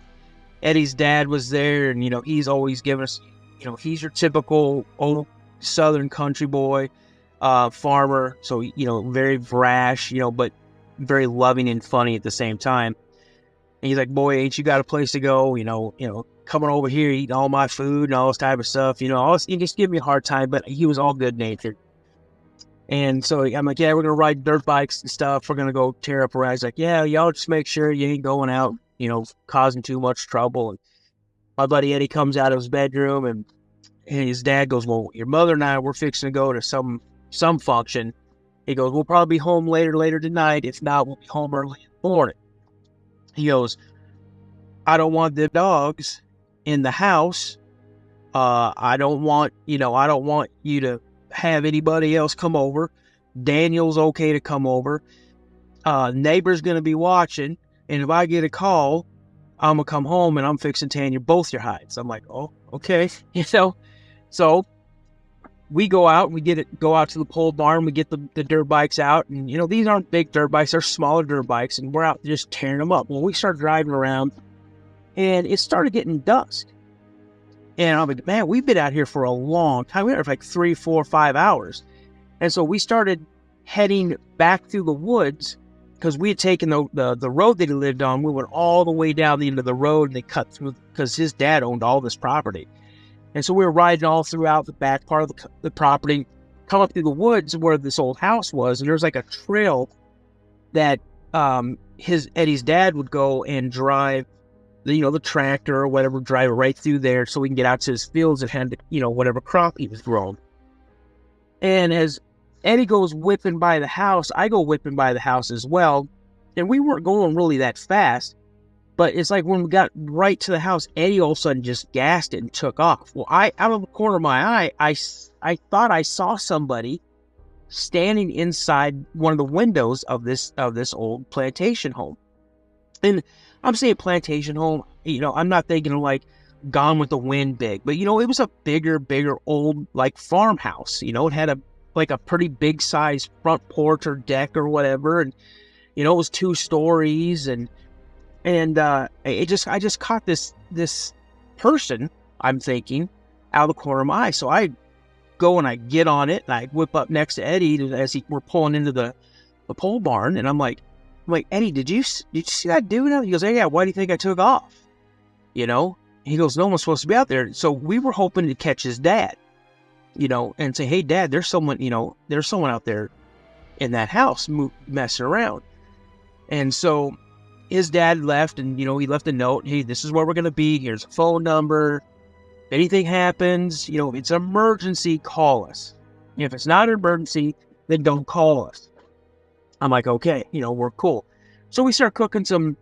Eddie's dad was there, and, he's always giving us, he's your typical old Southern country boy, farmer. So, very brash, but very loving and funny at the same time. And he's like, boy, ain't you got a place to go? Coming over here, eating all my food and all this type of stuff. He just give me a hard time, but he was all good natured. And so I'm like, yeah, we're going to ride dirt bikes and stuff. We're going to go tear up around. He's like, yeah, y'all just make sure you ain't going out, causing too much trouble. And my buddy Eddie comes out of his bedroom, and his dad goes, well, your mother and I, we're fixing to go to some function. He goes, we'll probably be home later tonight. If not, we'll be home early in the morning. He goes, I don't want the dogs in the house. I don't want you to have anybody else come over. Daniel's okay to come over. Neighbor's going to be watching. And if I get a call, I'm going to come home and I'm fixing to tan both your hides. I'm like, oh, okay. So we go out and go out to the pole barn. We get the dirt bikes out, and these aren't big dirt bikes; they're smaller dirt bikes, and we're out just tearing them up. Well, we start driving around, and it started getting dusk. And I'm like, man, we've been out here for a long time. We were for like 3, 4, 5 hours, and so we started heading back through the woods because we had taken the road that he lived on. We went all the way down the end of the road, and they cut through because his dad owned all this property. And so we were riding all throughout the back part of the property, come up through the woods where this old house was, and there's like a trail that Eddie's dad would go and drive, the tractor or whatever, drive it right through there so we can get out to his fields and had, whatever crop he was growing. And as Eddie goes whipping by the house, I go whipping by the house as well. And we weren't going really that fast. But it's like when we got right to the house, Eddie all of a sudden just gassed it and took off. Well, out of the corner of my eye, I thought I saw somebody standing inside one of the windows of this old plantation home. And I'm saying plantation home, I'm not thinking of like Gone with the Wind big, but it was a bigger old like farmhouse. It had a pretty big size front porch or deck or whatever, and it was 2 stories, and I just caught this person, I'm thinking, out of the corner of my eye. So I go and I get on it, and I whip up next to Eddie as we're pulling into the pole barn, and I'm like, Eddie, did you see that dude? He goes, hey, yeah, why do you think I took off? He goes, no one's supposed to be out there. So we were hoping to catch his dad, and say, hey, Dad, there's someone out there in that house messing around. And so his dad left, and he left a note. Hey, this is where we're gonna be. Here's a phone number. If anything happens, if it's an emergency, call us. If it's not an emergency, then don't call us. I'm like, okay, we're cool. So we start cooking some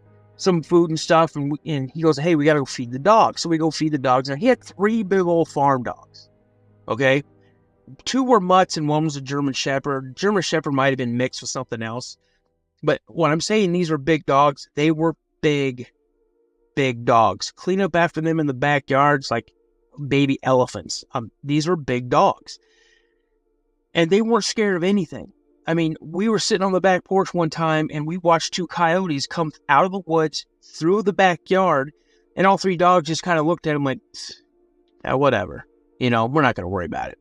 food and stuff, and he goes, hey, we gotta go feed the dogs. So we go feed the dogs, and he had 3 big old farm dogs. Okay, 2 were mutts, and 1 was a German Shepherd. German Shepherd might have been mixed with something else. But what I'm saying, these were big dogs. They were big dogs. Clean up after them in the backyards like baby elephants. These were big dogs. And they weren't scared of anything. I mean, we were sitting on the back porch one time, and we watched 2 coyotes come out of the woods through the backyard, and all 3 dogs just kind of looked at them like, yeah, whatever. We're not going to worry about it.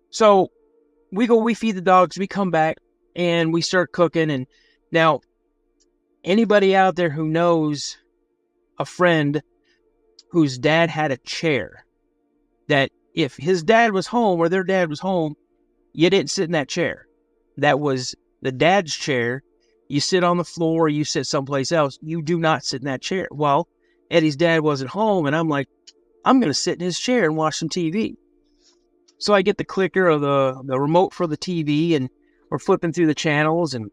So we feed the dogs, we come back, and we start cooking. And now, anybody out there who knows a friend whose dad had a chair, that if his dad was home or their dad was home, you didn't sit in that chair. That was the dad's chair. You sit on the floor, you sit someplace else. You do not sit in that chair. Well, Eddie's dad wasn't home, and I'm like, I'm going to sit in his chair and watch some TV. So I get the clicker of the remote for the TV, and we're flipping through the channels, and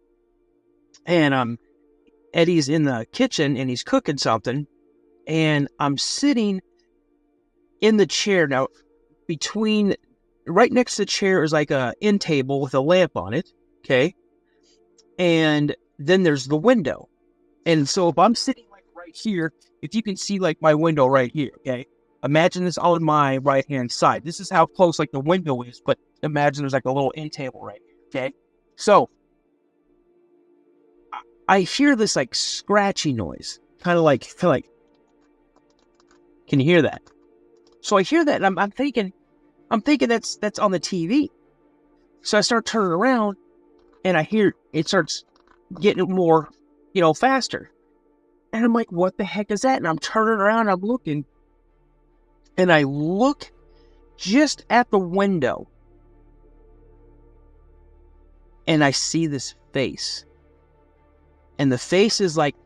Eddie's in the kitchen, and he's cooking something, and I'm sitting in the chair. Now, right next to the chair is like a end table with a lamp on it, okay? And then there's the window. And so if I'm sitting like right here, if you can see like my window right here, okay? Imagine this on my right-hand side. This is how close like the window is, but imagine there's like a little end table right here, okay? So I hear this like scratchy noise, kind of like, can you hear that? So I hear that, and I'm thinking that's on the TV. So I start turning around, and I hear it starts getting more, faster. And I'm like, what the heck is that? And I'm turning around, I'm looking, and I look just at the window, and I see this face. And the face is like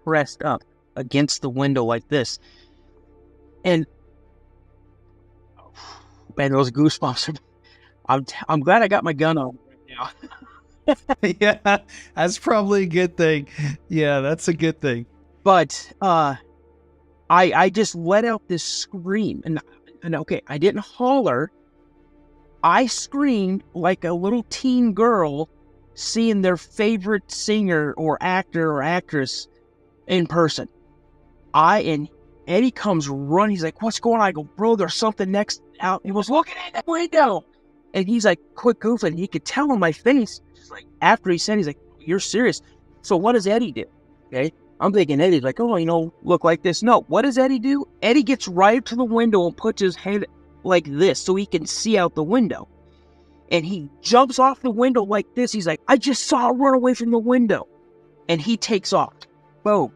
pressed up against the window like this. And man, those goosebumps. I'm glad I got my gun on right now. Yeah, that's probably a good thing. Yeah, that's a good thing. But I just let out this scream, and okay, I didn't holler. I screamed like a little teen girl seeing their favorite singer or actor or actress in person. And Eddie comes running. He's like, what's going on? I go, bro, there's something next out. He was looking at that window. And he's like, quit goofing. He could tell on my face. Just like after he said, he's like, you're serious. So what does Eddie do? Okay. I'm thinking Eddie's like, oh, look like this. No, what does Eddie do? Eddie gets right up to the window and puts his head like this so he can see out the window. And he jumps off the window like this. He's like, I just saw it run away from the window. And he takes off. Boom.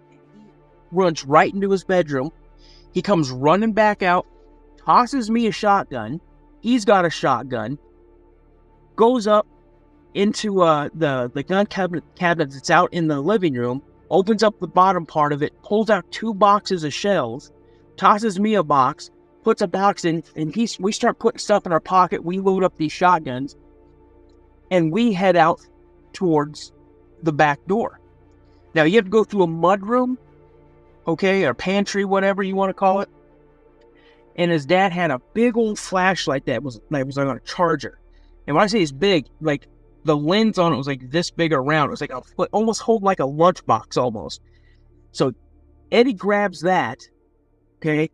Runs right into his bedroom. He comes running back out, tosses me a shotgun. He's got a shotgun. Goes up into the gun cabinet that's out in the living room. Opens up the bottom part of it. Pulls out 2 boxes of shells. Tosses me a box. puts a box in, and we start putting stuff in our pocket. We load up these shotguns, and we head out towards the back door. Now, you have to go through a mud room, okay, or pantry, whatever you want to call it. And his dad had a big old flashlight that was like on a charger. And when I say it's big, like the lens on it was like this big around. It was like a foot, almost holding like a lunchbox almost. So Eddie grabs that, okay,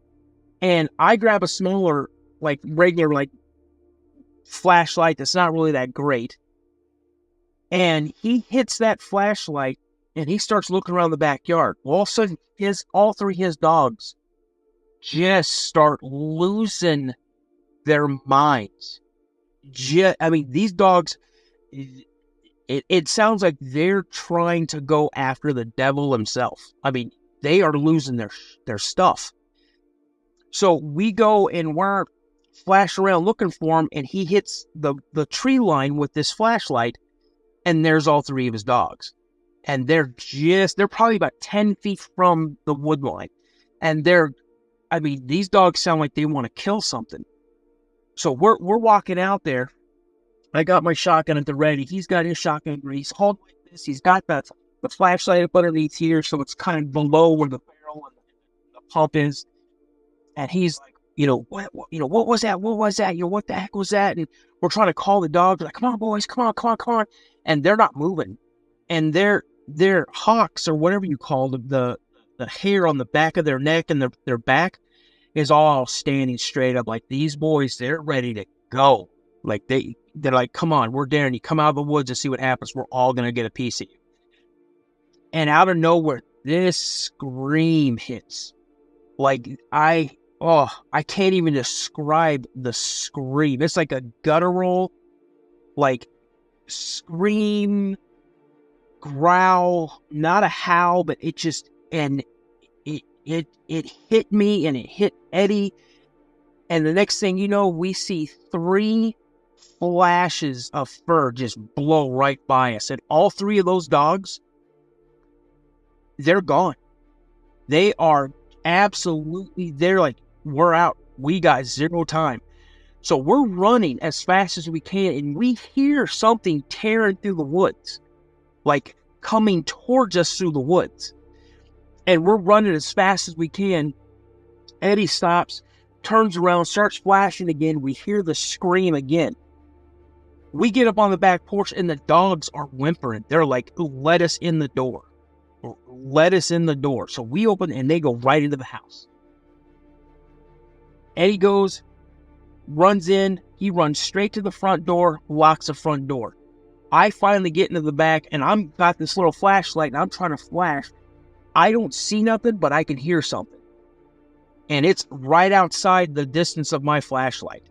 and I grab a smaller, like regular, like flashlight that's not really that great. And he hits that flashlight and he starts looking around the backyard. Well, all of a sudden, all three of his dogs just start losing their minds. I mean, these dogs, it sounds like they're trying to go after the devil himself. I mean, they are losing their stuff. So we go and we're flashing around looking for him, and he hits the tree line with this flashlight, and there's all three of his dogs. And they're probably about 10 feet from the wood line. And these dogs sound like they want to kill something. So we're walking out there. I got my shotgun at the ready. He's got his shotgun grease. Hold like this. He's got the flashlight up underneath here, so it's kind of below where the barrel and the pump is. And he's like, what was that? What was that? What the heck was that? And we're trying to call the dogs. Like, come on, boys, come on. And they're not moving. And their hocks, or whatever you call them, the hair on the back of their neck and their back is all standing straight up. Like, these boys, they're ready to go. Like, they're like, come on, we're daring you. Come out of the woods and see what happens. We're all going to get a piece of you. And out of nowhere, this scream hits. Like, I can't even describe the scream. It's like a guttural, like, scream, growl, not a howl, but it just, and it hit me and it hit Eddie. And the next thing you know, we see 3 flashes of fur just blow right by us. And all 3 of those dogs, they're gone. They are absolutely, they're like, we're out. We got 0 time. So we're running as fast as we can, and we hear something tearing through the woods, like coming towards us through the woods. And we're running as fast as we can. Eddie stops, turns around, starts flashing again. We hear the scream again. We get up on the back porch, and the dogs are whimpering. They're like, let us in the door. Let us in the door. So we open, and they go right into the house. Eddie goes, runs in. He runs straight to the front door, locks the front door. I finally get into the back, and I'm got this little flashlight, and I'm trying to flash. I don't see nothing, but I can hear something. And it's right outside the distance of my flashlight.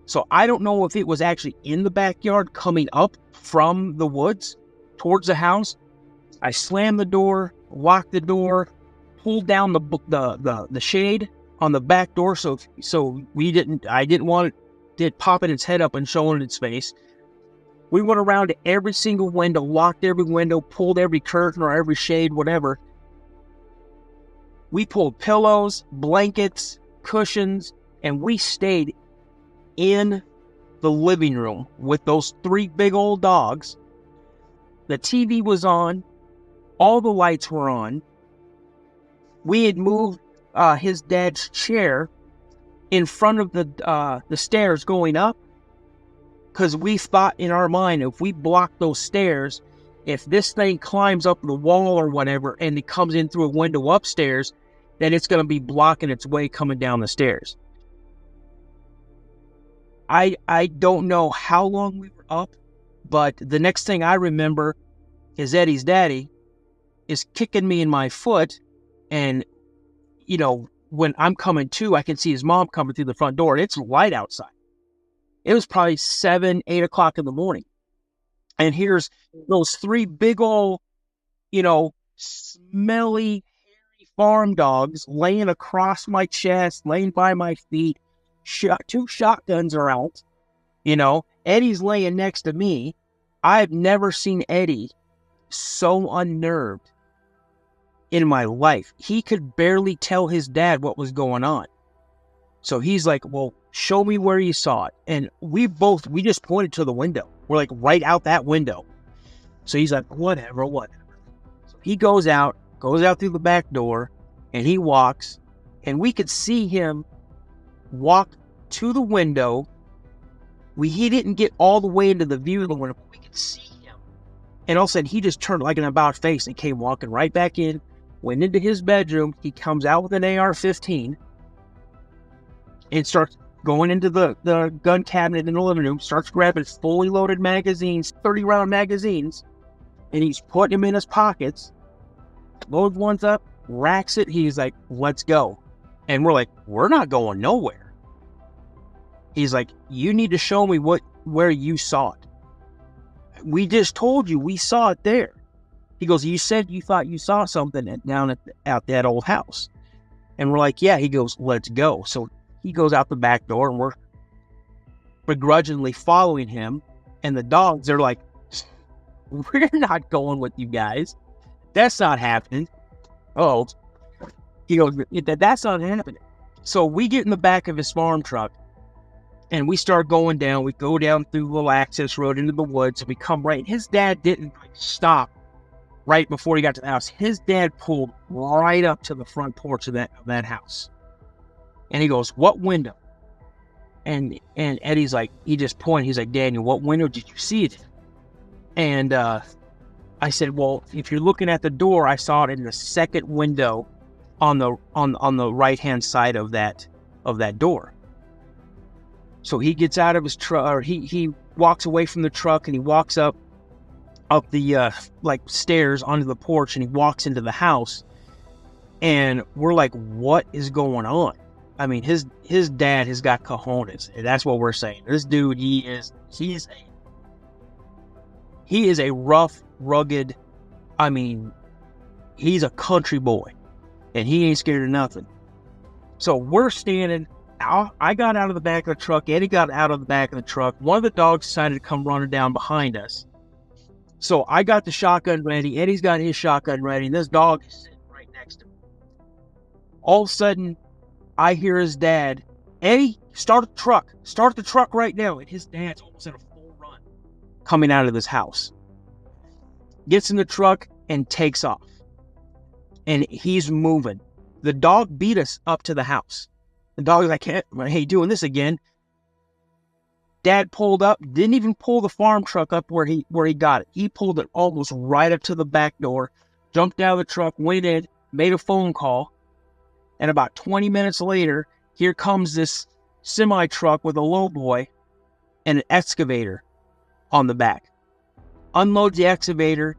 So I don't know if it was actually in the backyard coming up from the woods towards the house. I slammed the door, locked the door, pulled down the shade on the back door so I didn't want it popping its head up and showing its face. We went around to every single window, locked every window, pulled every curtain or every shade, whatever. We pulled pillows, blankets, cushions, and we stayed in the living room with those 3 big old dogs. The TV was on. All the lights were on. We had moved his dad's chair in front of the stairs going up, because we thought in our mind, if we block those stairs, if this thing climbs up the wall or whatever and it comes in through a window upstairs, then it's going to be blocking its way coming down the stairs. I don't know how long we were up, but the next thing I remember is Eddie's daddy is kicking me in my foot, and when I'm coming to, I can see his mom coming through the front door, and it's light outside. It was probably 7, 8 o'clock in the morning. And here's those 3 big old, smelly, hairy farm dogs laying across my chest, laying by my feet. 2 shotguns are out. Eddie's laying next to me. I've never seen Eddie so unnerved in my life. He could barely tell his dad what was going on. So he's like, well, show me where you saw it. And we just pointed to the window. We're like right out that window. So he's like, whatever. So he goes out through the back door, and he walks, and we could see him walk to the window. He didn't get all the way into the view of the window, but we could see him. And all of a sudden, he just turned like an about face and came walking right back in, went into his bedroom. He comes out with an AR-15 and starts going into the gun cabinet in the living room, starts grabbing fully loaded magazines, 30-round magazines, and he's putting them in his pockets, loads ones up, racks it. He's like, let's go. And we're like, we're not going nowhere. He's like, you need to show me where you saw it. We just told you we saw it there. He goes, you said you thought you saw something down at that old house. And we're like, yeah. He goes, let's go. So he goes out the back door, and we're begrudgingly following him. And the dogs are like, we're not going with you guys. That's not happening. Oh, he goes, that's not happening. So we get in the back of his farm truck, and we start going down. We go down through a little access road into the woods, and we come right. His dad didn't stop right before he got to the house. His dad pulled right up to the front porch of that house. And he goes, what window? And Eddie's like, he just pointed. He's like, Daniel, what window did you see it in? And I said, well, if you're looking at the door, I saw it in the second window on the right-hand side of that door. So he gets out of his truck, or he walks away from the truck, and he walks up the stairs onto the porch, and he walks into the house. And we're like, what is going on? I mean, his dad has got cojones, and that's what we're saying. This dude, he is a rough, rugged, I mean, he's a country boy, and he ain't scared of nothing. So we're standing, I got out of the back of the truck, Eddie got out of the back of the truck, one of the dogs decided to come running down behind us. So I got the shotgun ready, Eddie's got his shotgun ready, and this dog is sitting right next to me. All of a sudden, I hear his dad, Eddie, start the truck right now. And his dad's almost at a full run coming out of this house. Gets in the truck and takes off. And he's moving. The dog beat us up to the house. The dog's like, hey, doing this again. Dad pulled up, didn't even pull the farm truck up where he got it. He pulled it almost right up to the back door, jumped out of the truck, went in, made a phone call. And about 20 minutes later, here comes this semi-truck with a lowboy and an excavator on the back. Unloads the excavator.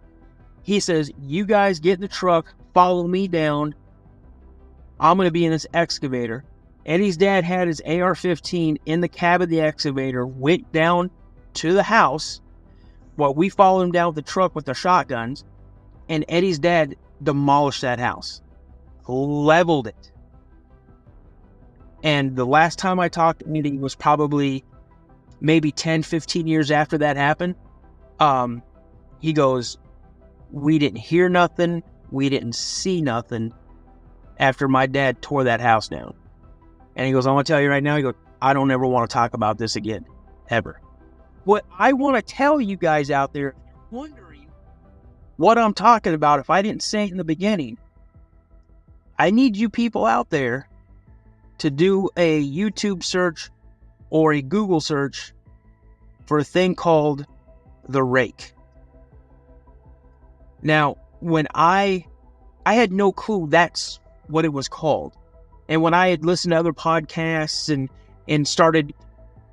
He says, you guys get in the truck, follow me down. I'm going to be in this excavator. Eddie's dad had his AR-15 in the cab of the excavator, went down to the house. Well, we followed him down with the truck with the shotguns, and Eddie's dad demolished that house. Leveled it. And the last time I talked to Eddie was probably maybe 10, 15 years after that happened. He goes, we didn't hear nothing. We didn't see nothing after my dad tore that house down. And he goes, I want to tell you right now, he goes, I don't ever want to talk about this again, ever. What I want to tell you guys out there, if you're wondering what I'm talking about, if I didn't say it in the beginning, I need you people out there to do a YouTube search or a Google search for a thing called the Rake. Now, when I had no clue that's what it was called. And when I had listened to other podcasts and started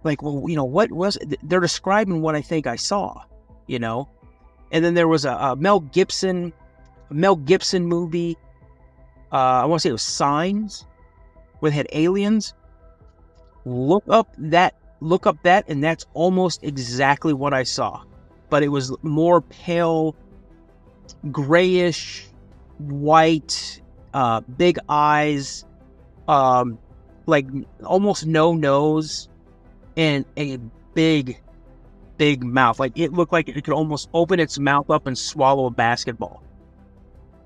like, well, you know, what was it? They're describing what I think I saw, you know? And then there was a Mel Gibson movie. I want to say it was Signs, where it had aliens. Look up that, and that's almost exactly what I saw. But it was more pale, grayish, white, big eyes, like almost no nose, and a big mouth. Like it looked like it could almost open its mouth up and swallow a basketball.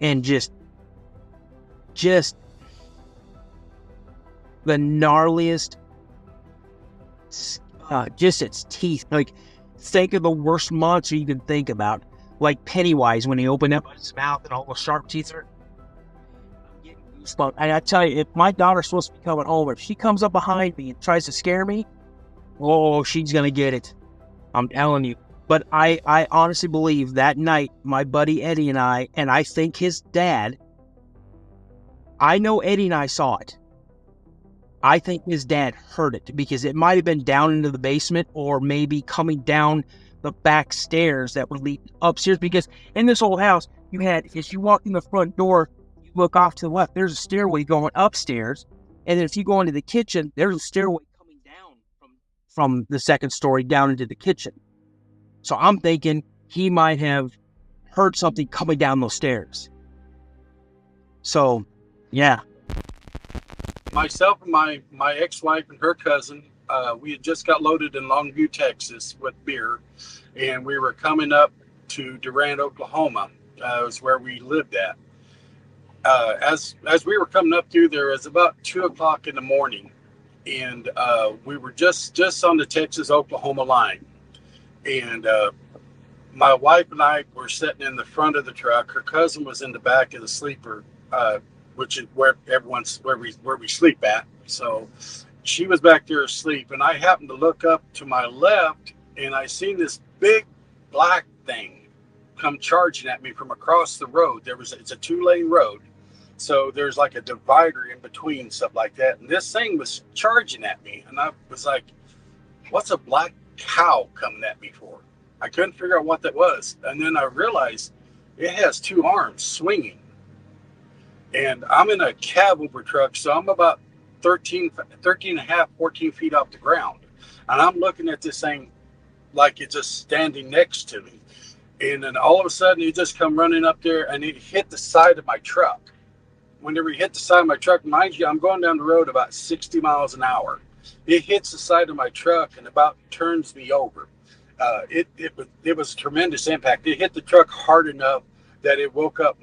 And just the gnarliest, just its teeth. Like, think of the worst monster you can think about. Like Pennywise when he opened up his mouth and all the sharp teeth are. I'm getting goosebumps. And I tell you, if my daughter's supposed to be coming home, if she comes up behind me and tries to scare me, oh, she's gonna get it. I'm telling you. But I honestly believe that night, my buddy Eddie and I think his dad, I know Eddie and I saw it. I think his dad heard it because it might have been down into the basement or maybe coming down the back stairs that would lead upstairs. Because in this old house, you had, as you walk in the front door, you look off to the left, there's a stairway going upstairs. And then if you go into the kitchen, there's a stairway coming down from the second story down into the kitchen. So I'm thinking he might have heard something coming down those stairs. So, yeah. Myself and my ex-wife and her cousin, we had just got loaded in Longview, Texas with beer, and we were coming up to Durant, Oklahoma. Was where we lived at. As we were coming up through there, it was about 2:00 in the morning, and we were just on the Texas-Oklahoma line. And my wife and I were sitting in the front of the truck. Her cousin was in the back of the sleeper, which is where we sleep at. So she was back there asleep, and I happened to look up to my left, and I seen this big black thing come charging at me from across the road. It's a 2-lane road, so there's like a divider in between, stuff like that. And this thing was charging at me, and I was like, "What's a black cow coming at me for?" I couldn't figure out what that was, and then I realized it has 2 arms swinging. And I'm in a cab over truck, so I'm about 13 and a half, 14 feet off the ground. And I'm looking at this thing like it's just standing next to me. And then all of a sudden, it just come running up there, and it hit the side of my truck. Whenever it hit the side of my truck, mind you, I'm going down the road about 60 miles an hour. It hits the side of my truck and about turns me over. It was a tremendous impact. It hit the truck hard enough that it woke up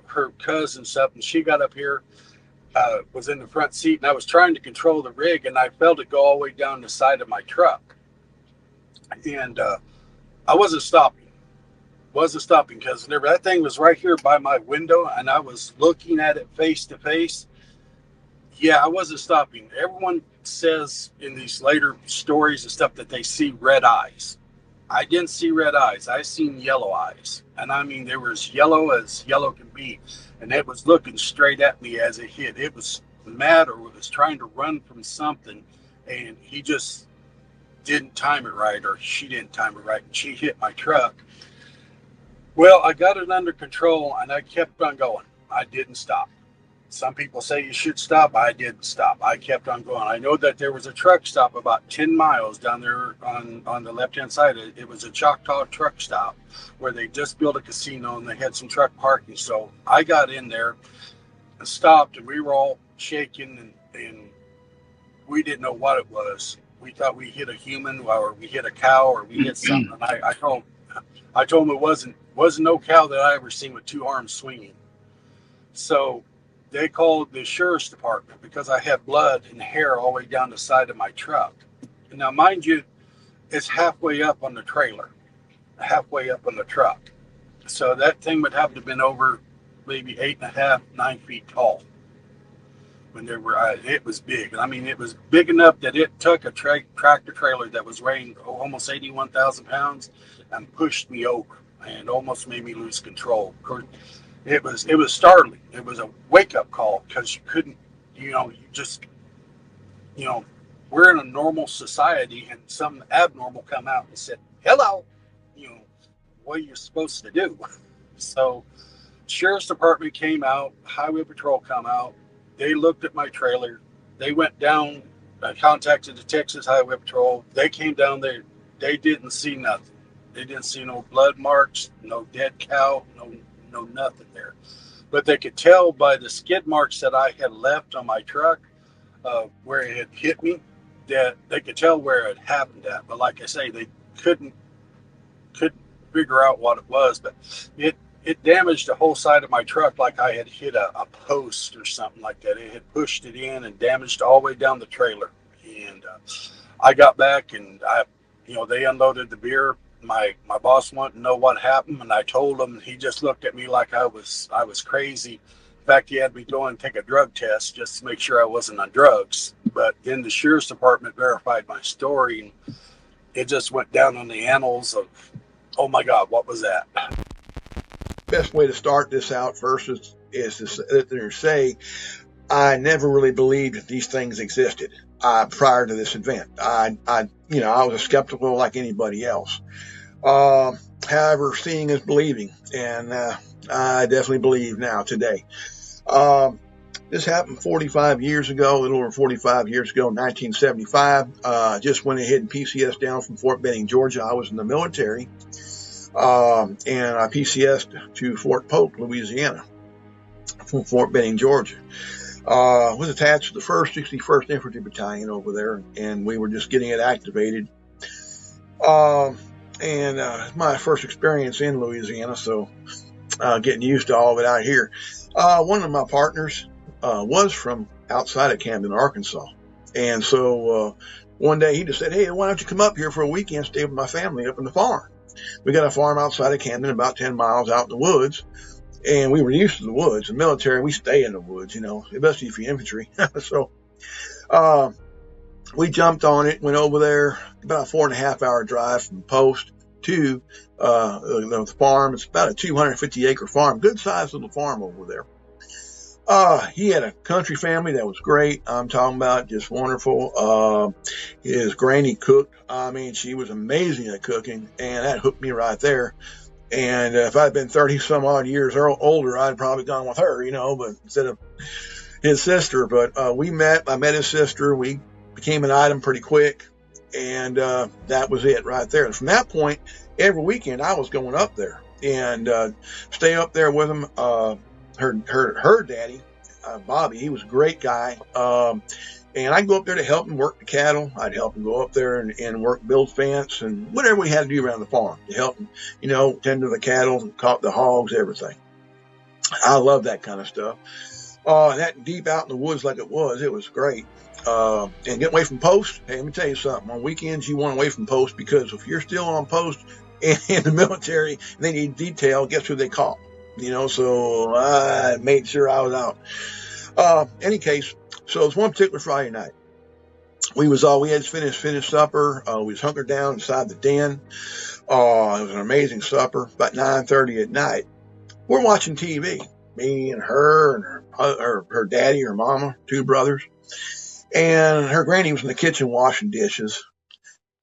her cousin stuff, and she got up here, was in the front seat, and I was trying to control the rig, and I felt it go all the way down the side of my truck. And I wasn't stopping because whenever that thing was right here by my window and I was looking at it face to face, yeah, I wasn't stopping. Everyone says in these later stories and stuff that they see red eyes. I didn't see red eyes. I seen yellow eyes. And I mean, they were as yellow can be. And it was looking straight at me as it hit. It was mad, or was trying to run from something. And he just didn't time it right, or she didn't time it right. And she hit my truck. Well, I got it under control, and I kept on going. I didn't stop. Some people say you should stop. I didn't stop. I kept on going. I know that there was a truck stop about 10 miles down there on the left-hand side. It was a Choctaw truck stop where they just built a casino, and they had some truck parking. So I got in there and stopped, and we were all shaking, and we didn't know what it was. We thought we hit a human, or we hit a cow, or we hit something. I told them it wasn't no cow that I ever seen with 2 arms swinging. So they called the sheriff's department because I had blood and hair all the way down the side of my truck. And now, mind you, it's halfway up on the trailer, halfway up on the truck. So that thing would have to have been over maybe 8.5, 9 feet tall. It was big. I mean, it was big enough that it took a tractor trailer that was weighing almost 81,000 pounds and pushed me over and almost made me lose control. It was startling. It was a wake-up call because you couldn't, we're in a normal society, and some abnormal come out and said, "Hello," what are you supposed to do? So sheriff's department came out, highway patrol come out. They looked at my trailer. They went down, contacted the Texas Highway Patrol. They came down there. They didn't see nothing. They didn't see no blood marks, no dead cow, no nothing there. But they could tell by the skid marks that I had left on my truck, where it had hit me, that they could tell where it happened at. But like I say, they couldn't figure out what it was. But it damaged the whole side of my truck like I had hit a post or something like that. It had pushed it in and damaged all the way down the trailer. And I got back and they unloaded the beer. My boss wanted to know what happened, and I told him. He just looked at me like I was crazy. In fact, he had me go and take a drug test just to make sure I wasn't on drugs. But then the sheriff's department verified my story, and it just went down on the annals of, oh my God, what was that? Best way to start this out first is to say I never really believed that these things existed prior to this event. I was a skeptical like anybody else. However, seeing is believing, and I definitely believe now today. This happened 45 years ago, a little over 45 years ago, 1975. Just went ahead and PCS down from Fort Benning, Georgia. I was in the military, and I PCSed to Fort Polk, Louisiana, from Fort Benning, Georgia. Was attached to the 1st 61st Infantry Battalion over there, and we were just getting it activated. My first experience in Louisiana, so getting used to all of it out here. One of my partners was from outside of Camden, Arkansas. And so one day he just said, hey, why don't you come up here for a weekend, stay with my family up in the farm? We got a farm outside of Camden, about 10 miles out in the woods. And we were used to the woods. The military, we stay in the woods, especially for infantry. So we jumped on it, went over there, about a 4.5 hour drive from post to the farm. It's about a 250-acre farm, good sized little farm over there. He had a country family that was great. I'm talking about just wonderful. His granny cooked. I mean, she was amazing at cooking, and that hooked me right there. And if I'd been 30 some odd years older, I'd probably gone with her, but instead of his sister. But I met his sister. We became an item pretty quick. And that was it right there. And from that point, every weekend I was going up there and stay up there with him. Her daddy, Bobby, he was a great guy. And I'd go up there to help him work the cattle. I'd help him go up there and work, build fence, and whatever we had to do around the farm to help him, tend to the cattle, caught the hogs, everything. I love that kind of stuff. That deep out in the woods like it was great. And getting away from post, hey, let me tell you something. On weekends, you want away from post, because if you're still on post in the military and they need detail, guess who they call? So I made sure I was out. Any case, so it was one particular Friday night. We had finished supper. We was hunkered down inside the den. It was an amazing supper. About 9:30 at night, we're watching TV. Me and her and her daddy, her mama, 2 brothers. And her granny was in the kitchen washing dishes.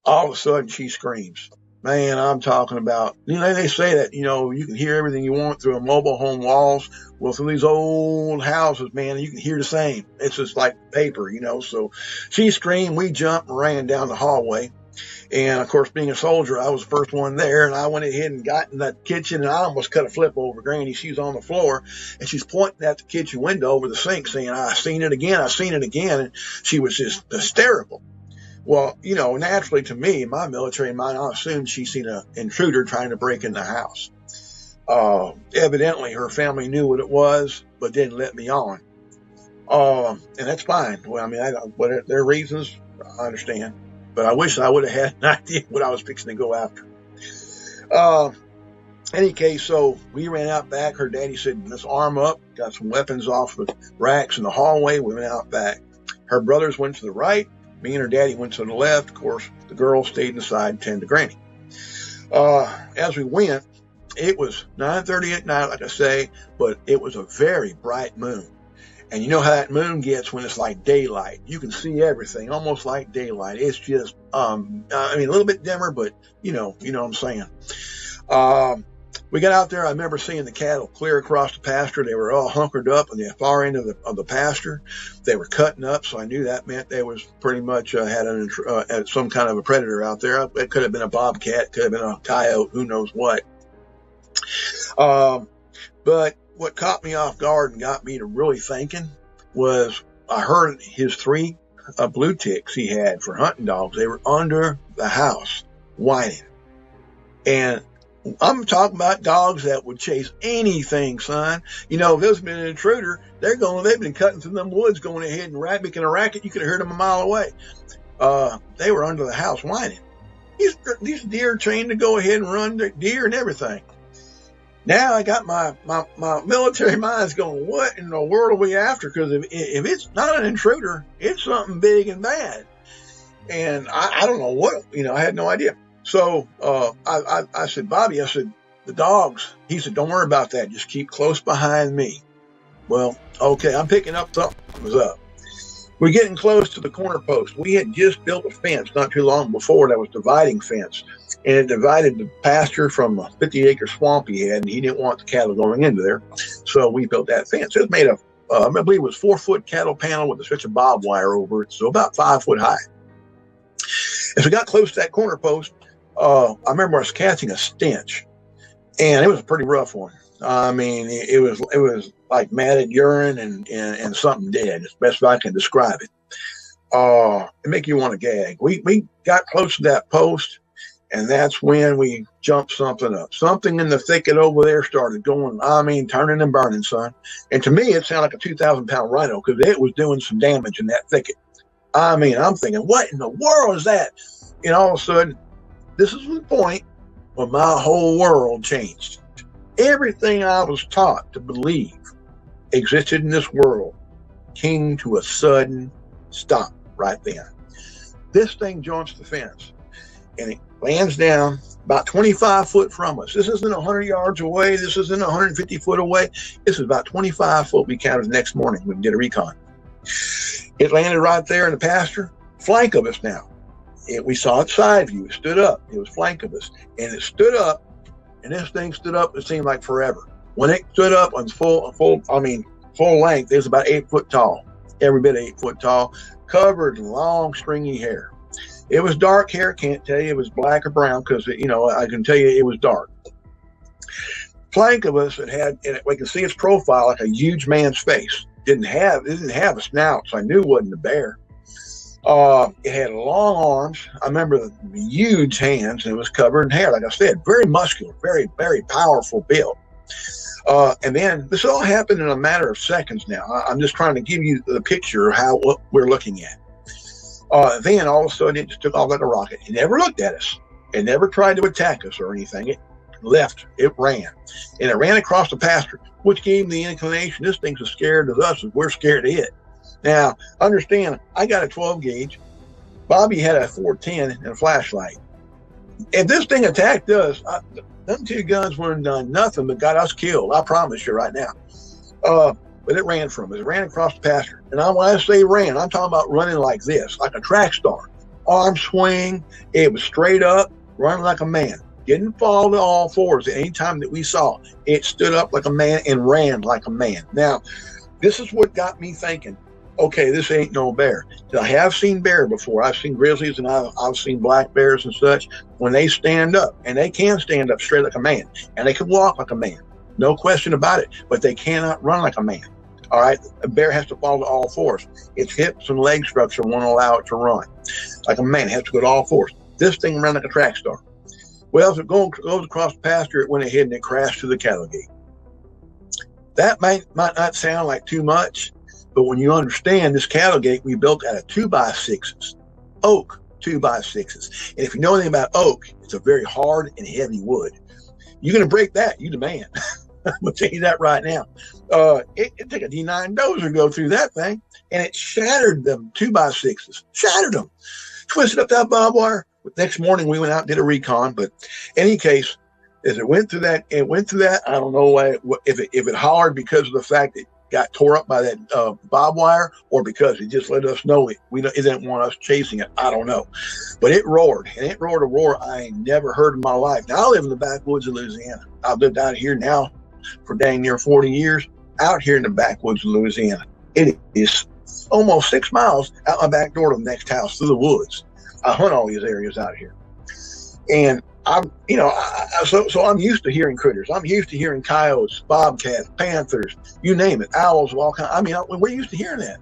All of a sudden, she screams. Man, I'm talking about, they say that, you can hear everything you want through a mobile home walls. Well, through these old houses, man, you can hear the same. It's just like paper, So she screamed, we jumped and ran down the hallway. And of course, being a soldier, I was the first one there, and I went ahead and got in that kitchen, and I almost cut a flip over Granny. She's on the floor, and she's pointing at the kitchen window over the sink, saying, I seen it again. And she was just hysterical. Well, naturally to me, in my military mind, I assumed she seen an intruder trying to break in the house. Evidently, her family knew what it was, but didn't let me on. And that's fine. Well, I mean, what their reasons, I understand. But I wish I would have had an idea what I was fixing to go after. Any case, so we ran out back. Her daddy said, let's arm up. Got some weapons off the racks in the hallway. We went out back. Her brothers went to the right. Me and her daddy went to the left. Of course, the girls stayed inside and tended to Granny. As we went, it was 9:30 at night, like I say, but it was a very bright moon. And you know how that moon gets when it's like daylight. You can see everything, almost like daylight. It's just, a little bit dimmer, but you know what I'm saying. We got out there. I remember seeing the cattle clear across the pasture. They were all hunkered up on the far end of the pasture. They were cutting up, so I knew that meant they was pretty much had some kind of a predator out there. It could have been a bobcat, could have been a coyote, who knows what. But what caught me off guard and got me to really thinking was I heard his 3 blue ticks he had for hunting dogs. They were under the house whining. And I'm talking about dogs that would chase anything, son. You know, if there's been an intruder, they've been cutting through them woods, going ahead and making a racket. You could have heard them a mile away. They were under the house whining. These deer are trained to go ahead and run deer and everything. Now I got my military mind's going, what in the world are we after? Because if it's not an intruder, it's something big and bad. And I don't know what, I had no idea. So I said, Bobby, the dogs. He said, don't worry about that. Just keep close behind me. Well, okay, I'm picking up something was up. We're getting close to the corner post. We had just built a fence not too long before that was dividing fence. And it divided the pasture from a 50-acre swamp he had, and he didn't want the cattle going into there. So we built that fence. It was made of, I believe it was 4-foot cattle panel with a stretch of barbed wire over it, so about 5 foot high. As we got close to that corner post, I remember I was catching a stench, and it was a pretty rough one. I mean, it was like matted urine and something dead, as best I can describe it. It make you want to gag. We got close to that post, and that's when we jumped something up. Something in the thicket over there started going, turning and burning, son. And to me, it sounded like a 2,000-pound rhino because it was doing some damage in that thicket. I'm thinking, what in the world is that? And all of a sudden, this is the point where my whole world changed. Everything I was taught to believe existed in this world came to a sudden stop right then. This thing jumps the fence, and it lands down about 25 foot from us. This isn't 100 yards away. This isn't 150 foot away. This is about 25 foot. We counted the next morning when we did a recon. It landed right there in the pasture, flank of us now. We saw it side view. It stood up. It was flank of us. And it stood up, and this thing stood up, it seemed like forever. When it stood up on full length, it was about 8 foot tall. Every bit 8 foot tall, covered in long, stringy hair. It was dark hair. Can't tell you it was black or brown because, I can tell you it was dark. Flank of us, we could see its profile like a huge man's face. It didn't have a snout, so I knew it wasn't a bear. It had long arms. I remember the huge hands, and it was covered in hair. Like I said, very muscular, very, very powerful build. And then this all happened in a matter of seconds now. I'm just trying to give you the picture of what we're looking at. Then all of a sudden it just took off like a rocket. It never looked at us. It never tried to attack us or anything. It left. It ran. And it ran across the pasture, which gave me the inclination this thing's as scared of us as we're scared of it. Now, understand, I got a 12 gauge. Bobby had a 410 and a flashlight. If this thing attacked us, them two guns wouldn't have done nothing but got us killed. I promise you right now. But it ran from us. It ran across the pasture. And when I say ran, I'm talking about running like this, like a track star. Arm swing. It was straight up, running like a man. Didn't fall to all fours at any time that we saw. It stood up like a man and ran like a man. Now, this is what got me thinking, okay, this ain't no bear. I have seen bear before. I've seen grizzlies and I've seen black bears and such. When they stand up, and they can stand up straight like a man, and they can walk like a man, no question about it, but they cannot run like a man. All right, a bear has to fall to all fours. Its hips and leg structure won't allow it to run. Like a man, it has to go to all fours. This thing ran like a track star. Well, as it goes across the pasture, it went ahead and it crashed through the cattle gate. That might not sound like too much, but when you understand this cattle gate we built out of 2x6s, oak 2x6s. And if you know anything about oak, it's a very hard and heavy wood. You're going to break that, you the man. I'm going to tell you that right now. It took a D9 dozer to go through that thing, and it shattered them 2x6s. Shattered them. Twisted up that barbed wire. Next morning, we went out and did a recon. But in any case, as it went through that, I don't know why, if it hollered because of the fact that it got tore up by that barbed wire, or because it just let us know it didn't want us chasing it. I don't know. But it roared, and it roared a roar I ain't never heard in my life. Now, I live in the backwoods of Louisiana. I've lived out here now for dang near 40 years, out here in the backwoods of Louisiana. It is almost 6 miles out my back door to the next house through the woods. I hunt all these areas out here. And I'm used to hearing critters. I'm used to hearing coyotes, bobcats, panthers, you name it, owls of all kinds. We're used to hearing that.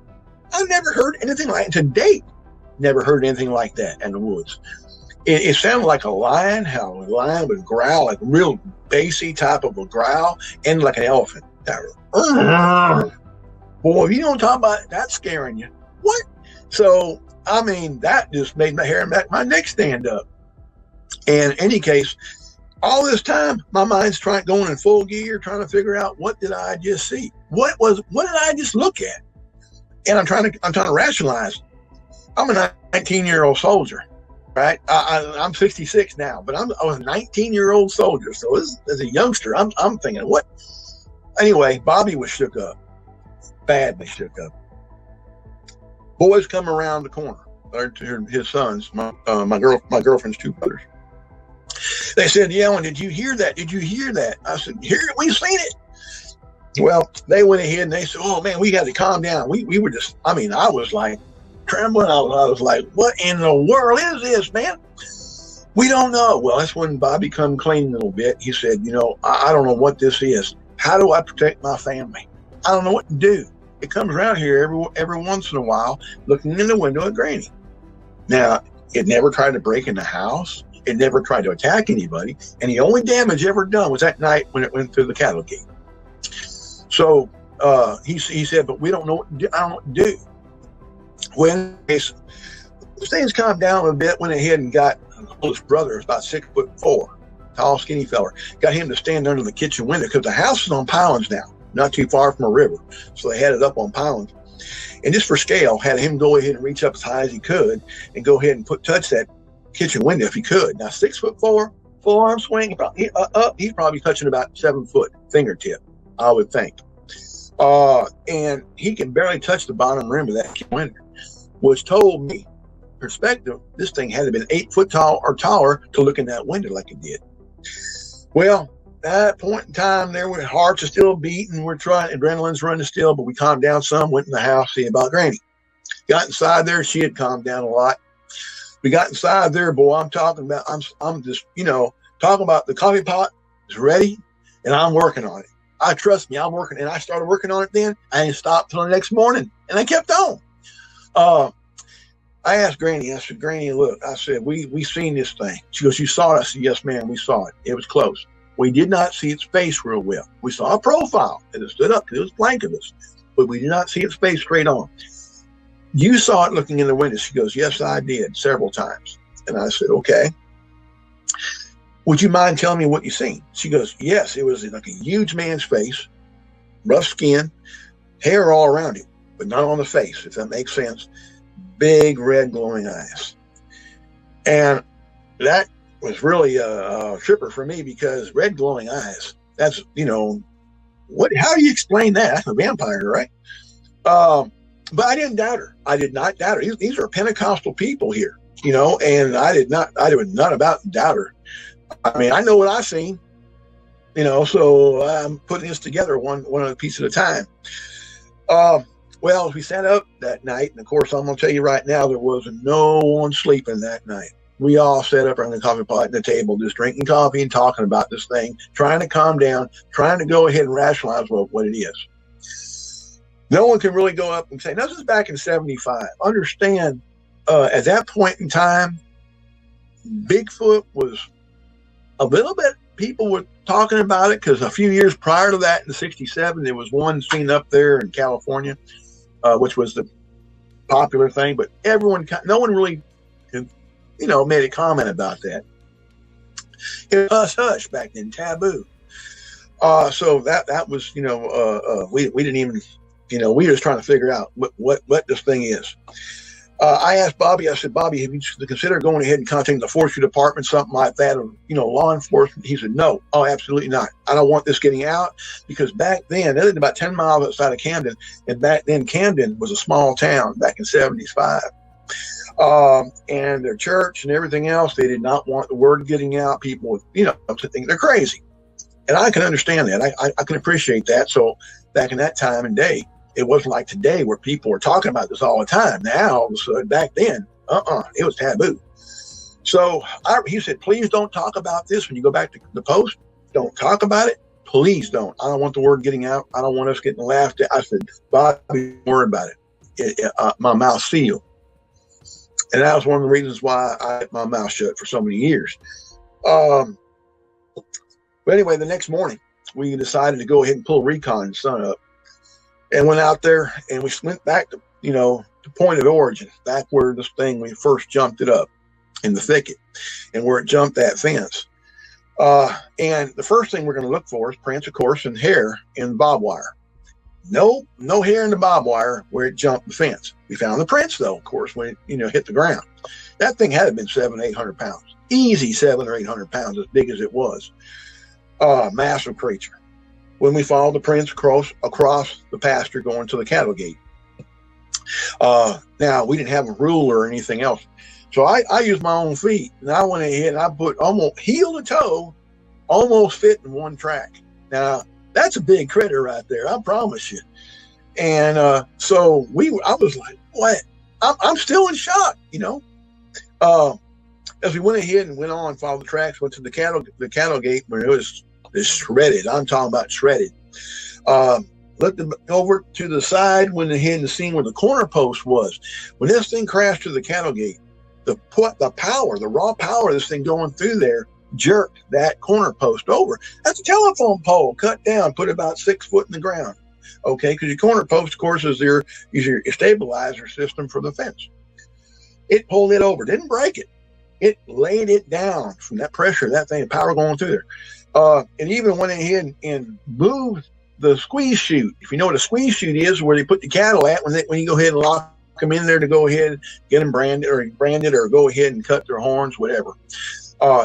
I've never heard anything like it to date. Never heard anything like that in the woods. It sounded like a lion, how a lion would growl, like real bassy type of a growl, and like an elephant. Boy, if you don't talk about it, that's scaring you. What? So, I mean, that just made my hair and my neck stand up. And in any case, all this time, my mind's going in full gear, trying to figure out, what did I just see? What did I just look at? And I'm trying to rationalize. I'm a 19-year-old soldier, right? I'm 66 now, but I was a 19-year-old soldier. So as a youngster, I'm thinking, what? Anyway, Bobby was shook up, badly shook up. Boys come around the corner. They're his sons, my girlfriend's two brothers. They said, "Yellen, did you hear that? Did you hear that?" I said, "Hear it? We've seen it." Well, they went ahead and they said, "Oh man, we got to calm down." We were just, I was like trembling. I was like, "What in the world is this, man?" We don't know. Well, that's when Bobby come clean a little bit. He said, I don't know what this is. How do I protect my family? I don't know what to do. It comes around here every once in a while, looking in the window at Granny. Now, it never tried to break in the house. It never tried to attack anybody. And the only damage ever done was that night when it went through the cattle gate. So he said, but we don't know what to do. I don't know what to do. When things calmed down a bit, went ahead and got oldest brother, about 6'4", tall, skinny fella, got him to stand under the kitchen window because the house is on pilings now, not too far from a river. So they had it up on pilings. And just for scale, had him go ahead and reach up as high as he could and go ahead and touch that kitchen window if he could. Now, 6'4", full arm swing, he's probably touching about 7 foot fingertip, I would think. And he can barely touch the bottom rim of that kitchen window, which told me, perspective, this thing had to have been 8 foot tall or taller to look in that window like it did. Well, at that point in time, there were hearts are still beating. We're trying, adrenaline's running still, but we calmed down some, went in the house, see about Granny. Got inside there, she had calmed down a lot. We got inside there, boy, I'm talking about, I'm just, talking about the coffee pot is ready and I'm working on it. Trust me, I'm working, and I started working on it then. I didn't stop till the next morning, and I kept on. I asked Granny, I said, "Granny, look," I said, we seen this thing. She goes, "You saw it?" I said, "Yes, ma'am, we saw it. It was close. We did not see its face real well. We saw a profile, and it stood up because it was blank of us, but we did not see its face straight on. You saw it looking in the window." She goes, "Yes, I did, several times." And I said, "Okay. Would you mind telling me what you seen?" She goes, "Yes, it was like a huge man's face, rough skin, hair all around it, but not on the face, if that makes sense. Big red glowing eyes." And that was really a tripper for me, because red glowing eyes, that's, how do you explain that? That's a vampire, right? But I didn't doubt her. I did not doubt her. These are Pentecostal people here, and I would not about doubt her. I mean, I know what I've seen, so I'm putting this together one piece at a time. Well, we sat up that night, and of course, I'm going to tell you right now, there was no one sleeping that night. We all sat up around the coffee pot and the table, just drinking coffee and talking about this thing, trying to calm down, trying to go ahead and rationalize what it is. No one can really go up and say, "No, this is back in 75. Understand, at that point in time, Bigfoot was a little bit, people were talking about it, because a few years prior to that, in 67, there was one seen up there in California, which was the popular thing, but no one really, made a comment about that. It was hush back then, taboo. So that was, we didn't even, we were just trying to figure out what this thing is. I asked Bobby, I said, "Bobby, have you considered going ahead and contacting the forestry department, something like that, or, law enforcement?" He said, "No, absolutely not. I don't want this getting out," because back then, they lived about 10 miles outside of Camden, and back then Camden was a small town back in 75. And their church and everything else, they did not want the word getting out. People would, think they're crazy. And I can understand that. I can appreciate that. So back in that time and day, it wasn't like today where people were talking about this all the time. Now, all of a sudden, back then, it was taboo. So he said, "Please don't talk about this when you go back to the post. Don't talk about it. Please don't. I don't want the word getting out. I don't want us getting laughed at." I said, "Bobby, don't worry about it. My mouth's sealed." And that was one of the reasons why I had my mouth shut for so many years. But anyway, the next morning, we decided to go ahead and pull recon and sun up, and went out there, and we went back to, the point of origin, back where this thing, we first jumped it up in the thicket and where it jumped that fence. And the first thing we're going to look for is prints, of course, and hair in barbed wire. No hair in the barbed wire where it jumped the fence. We found the prints, though, of course, when it hit the ground. That thing had to have been 700 or 800 pounds. Easy 700 or 800 pounds, as big as it was. Massive creature. When we followed the prints across the pasture going to the cattle gate. Now, we didn't have a ruler or anything else. So I used my own feet, and I went ahead and I put almost heel to toe, almost fit in one track. Now, that's a big critter right there, I promise you. And so I was like, what? I'm still in shock, As we went ahead and went on, followed the tracks, went to the cattle gate where it was shredded. I'm talking about shredded. Looked over to the side, went ahead and seen where the corner post was. When this thing crashed to the cattle gate, the raw power of this thing going through there jerked that corner post over. That's a telephone pole cut down, put about 6 foot in the ground. Okay, because your corner post, of course, is your stabilizer system for the fence. It pulled it over, didn't break it. It laid it down from that pressure, that thing, power going through there. And even went ahead and moved the squeeze chute. If you know what a squeeze chute is, where they put the cattle at when you go ahead and lock them in there to go ahead and get them branded or go ahead and cut their horns, whatever.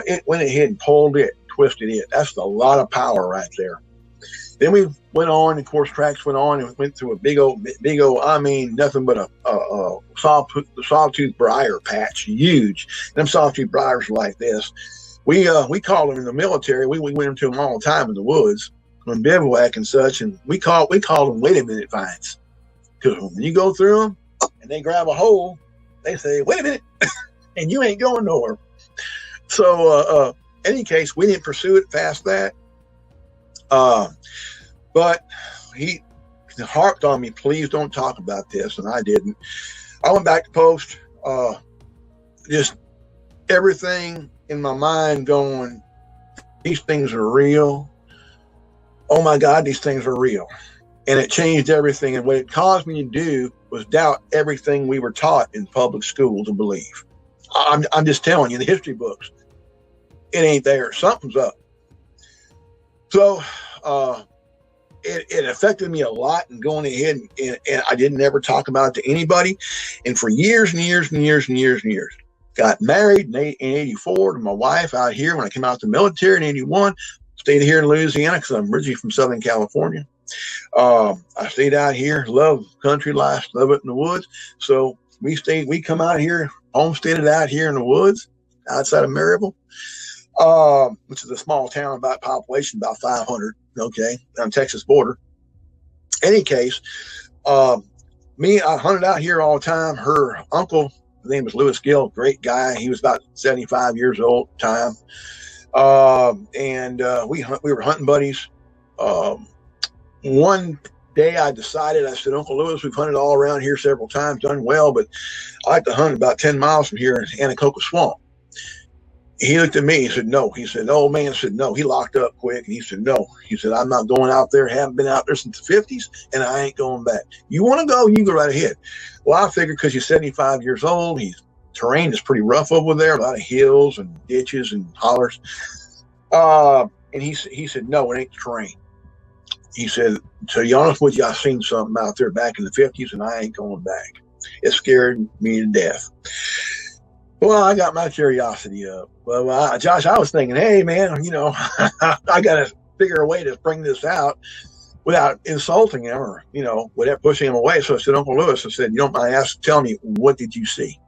It went ahead and pulled it, twisted it. That's a lot of power right there. Then we went on, of course, tracks went on and went through a big old, I mean, nothing but a sawtooth briar patch, huge. Them sawtooth briars like this. We call them in the military. We went into them all the time in the woods, on bivouac and such, and we call them wait a minute vines. Because when you go through them and they grab a hole, they say, wait a minute, and you ain't going nowhere. So, any case, we didn't pursue it past that. But he harped on me, please don't talk about this, and I didn't. I went back to post, just everything in my mind going, these things are real. Oh my God, these things are real. And it changed everything. And what it caused me to do was doubt everything we were taught in public school to believe. I'm just telling you, the history books, it ain't there. Something's up. So it affected me a lot, and going ahead and I didn't ever talk about it to anybody. And for years and years and years and years and years, got married in 84 to my wife out here when I came out of the military in 81. Stayed here in Louisiana because I'm originally from Southern California. I stayed out here, love country life, love it in the woods. So we come out here, homesteaded out here in the woods outside of Maryville, which is a small town, about population about 500, okay, on Texas border. Any case, I hunted out here all the time. Her uncle, his name was Lewis Gill, great guy. He was about 75 years old at the time. We were hunting buddies. One day I said, Uncle Lewis, we've hunted all around here several times, done well, but I like to hunt about 10 miles from here in Anacoca Swamp. He looked at me, he said, no. He said, the old man said, no. He locked up quick, and he said, no. He said, I'm not going out there, haven't been out there since the 50s, and I ain't going back. You want to go, you go right ahead. Well, I figured because he's 75 years old, terrain is pretty rough over there, a lot of hills and ditches and hollers. And he said, no, it ain't the terrain. He said, to be honest with you, I seen something out there back in the 50s, and I ain't going back. It scared me to death. Well, I got my curiosity up. Well, Josh, I was thinking, hey, man, I got to figure a way to bring this out without insulting him or, without pushing him away. So I said, Uncle Lewis, I said, you don't mind tell me, what did you see?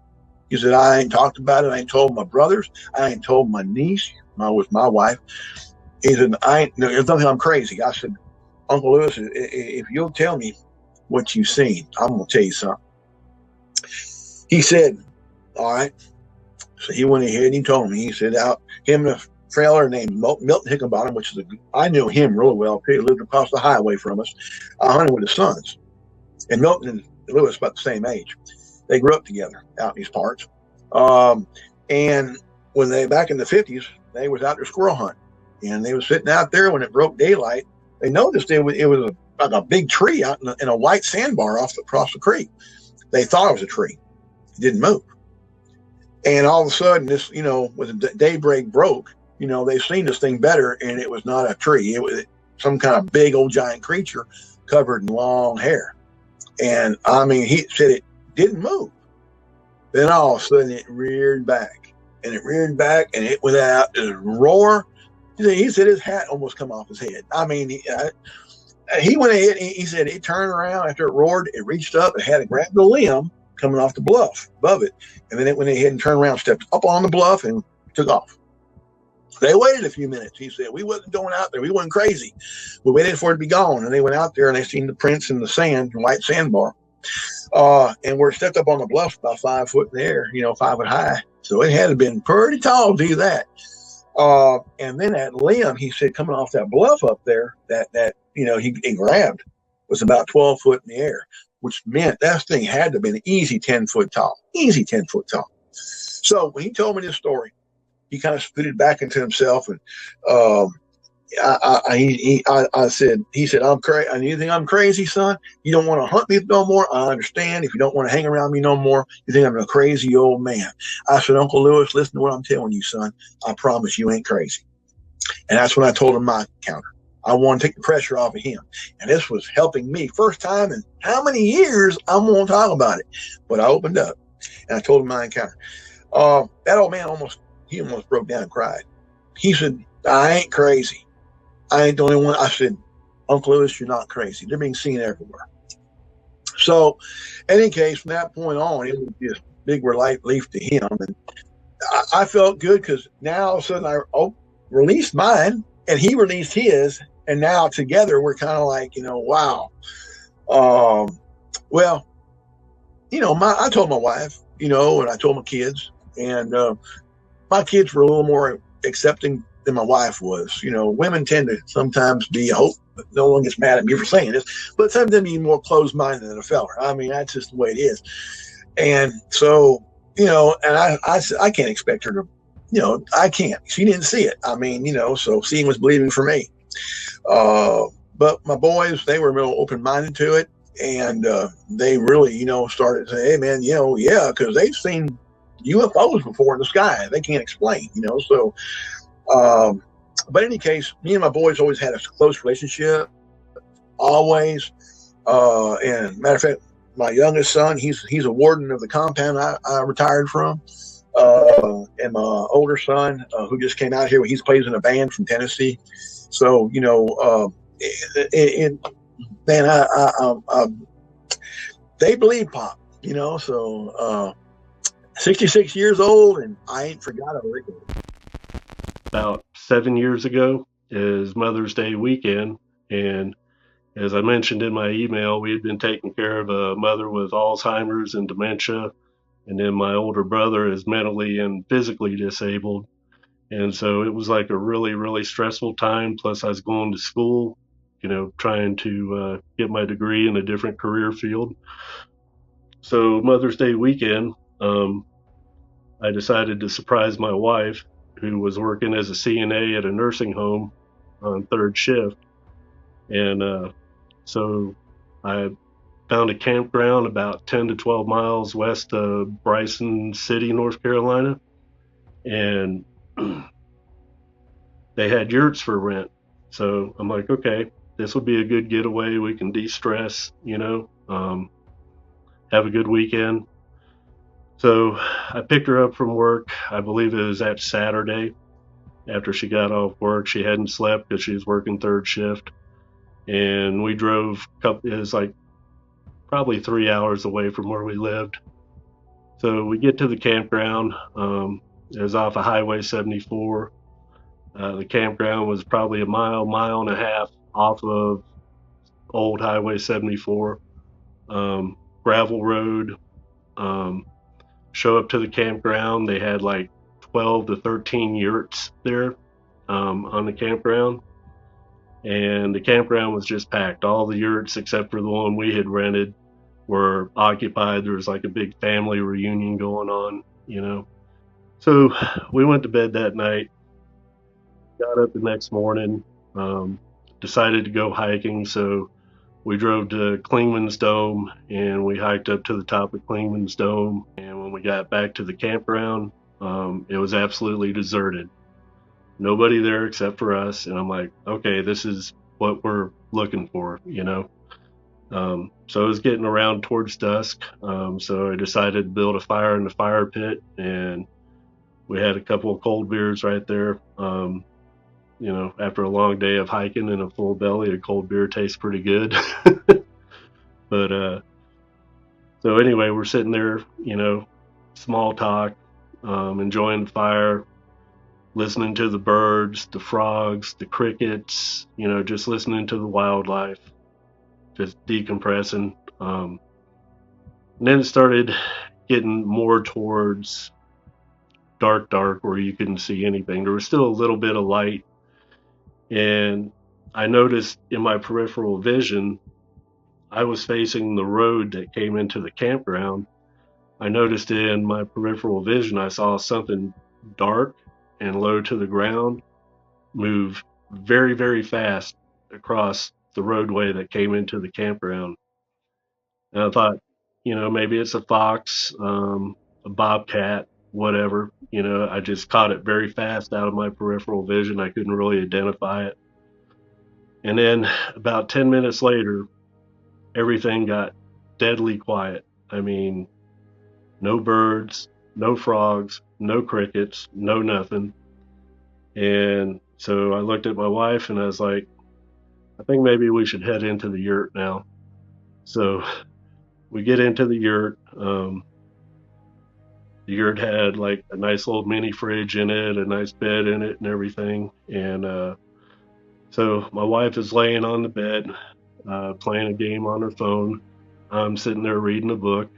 He said, I ain't talked about it. I ain't told my brothers. I ain't told my niece, with my wife. He said, there's nothing, I'm crazy. I said, Uncle Lewis, if you'll tell me what you've seen, I'm going to tell you something. He said, all right. So he went ahead and he told me, he said, him and a trailer named Milton Hickenbottom, which is I knew him really well. He lived across the highway from us. I hunted with his sons. And Milton and Lewis about the same age. They grew up together out in these parts. And when they, back in the 50s, they was out there squirrel hunting, and they was sitting out there when it broke daylight. They noticed it was like a big tree out in a white sandbar across the creek. They thought it was a tree. It didn't move. And all of a sudden, this, when the daybreak broke, they seen this thing better, and it was not a tree. It was some kind of big old giant creature covered in long hair. And I mean, he said it didn't move. Then all of a sudden it reared back, and it went out this roar. He said his hat almost come off his head. I mean, he went ahead, he said it turned around after it roared, it reached up, it had to grab the limb coming off the bluff above it. And then it went ahead and turned around, stepped up on the bluff, and took off. They waited a few minutes. He said, we wasn't going out there. We wasn't crazy. We waited for it to be gone. And they went out there, and they seen the prints in the sand, white sandbar. And we're stepped up on the bluff about 5 foot in the air, 5 foot high. So it had been pretty tall to do that. And then that limb, he said, coming off that bluff up there, that he grabbed, was about 12 foot in the air, which meant that thing had to have been easy 10 foot tall. Easy 10 foot tall. So when he told me this story, he kind of spit it back into himself, and he said, I'm crazy. You think I'm crazy, son? You don't want to hunt me no more? I understand. If you don't want to hang around me no more, you think I'm a crazy old man. I said, Uncle Lewis, listen to what I'm telling you, son. I promise you ain't crazy. And that's when I told him my encounter. I want to take the pressure off of him. And this was helping me. First time in how many years I won't talk about it. But I opened up, and I told him my encounter. That old man almost broke down and cried. He said, I ain't crazy. I ain't the only one. I said, Uncle Lewis, you're not crazy. They're being seen everywhere. So, in any case, from that point on, it was just big relief to him. And I felt good because now all of a sudden I released mine and he released his. And now together we're kind of like, wow. Well, I told my wife, and I told my kids. And my kids were a little more accepting than my wife was. Women tend to sometimes be, I hope no one gets mad at me for saying this, but some of them be more closed-minded than a fella. I mean, that's just the way it is. And so, and I can't expect her to, I can't. She didn't see it. I mean, so seeing was believing for me. But my boys, they were real open-minded to it. And they really, started to say, hey, man, yeah, because they've seen UFOs before in the sky. They can't explain, so but in any case, me and my boys always had a close relationship, always. And matter of fact, my youngest son, he's a warden of the compound I retired from. And my older son, who just came out here, he plays in a band from Tennessee. So they believe Pop, so 66 years old, and I ain't forgot a lick of it. About 7 years ago is Mother's Day weekend, and as I mentioned in my email, we had been taking care of a mother with Alzheimer's and dementia, and then my older brother is mentally and physically disabled. And so it was like a really, really stressful time. Plus I was going to school, trying to get my degree in a different career field. So Mother's Day weekend, I decided to surprise my wife, who was working as a CNA at a nursing home on third shift. And so I found a campground about 10 to 12 miles west of Bryson City, North Carolina. And they had yurts for rent. So I'm like, okay, this will be a good getaway. We can de-stress, have a good weekend. So I picked her up from work. I believe it was that Saturday. After she got off work, she hadn't slept because she was working third shift. And we drove, it was like probably 3 hours away from where we lived. So we get to the campground. It was off of Highway 74. The campground was probably a mile and a half off of old Highway 74. Gravel road. Show up to the campground. They had like 12 to 13 yurts there on the campground. And the campground was just packed. All the yurts, except for the one we had rented, were occupied. There was like a big family reunion going on you know. So we went to bed that night, got up the next morning, decided to go hiking. So we drove to Klingman's Dome and we hiked up to the top of Klingman's Dome. And when we got back to the campground, it was absolutely deserted. Nobody there except for us. And I'm like, okay, this is what we're looking for, you know. So it was getting around towards dusk. So I decided to build a fire in the fire pit, and we had a couple of cold beers right there. You know, after a long day of hiking and a full belly, a cold beer tastes pretty good. But so anyway, we're sitting there, you know, small talk, enjoying the fire, listening to the birds, the frogs, the crickets, you know, just listening to the wildlife, just decompressing. And then it started getting more towards dark, where you couldn't see anything. There was still a little bit of light, and I noticed in my peripheral vision, I was facing the road that came into the campground. I noticed in my peripheral vision, I saw something dark and low to the ground move very, very fast across the roadway that came into the campground. And I thought, you know, maybe it's a fox, a bobcat, whatever. You know, I just caught it very fast out of my peripheral vision. I couldn't really identify it. And then about 10 minutes later, everything got deadly quiet. I mean, no birds, no frogs, no crickets, no nothing. And so I looked at my wife and I was like, I think maybe we should head into the yurt now. So we get into the yurt. The yurt had like a nice little mini fridge in it, a nice bed in it and everything. And so my wife is laying on the bed, playing a game on her phone. I'm sitting there reading a book.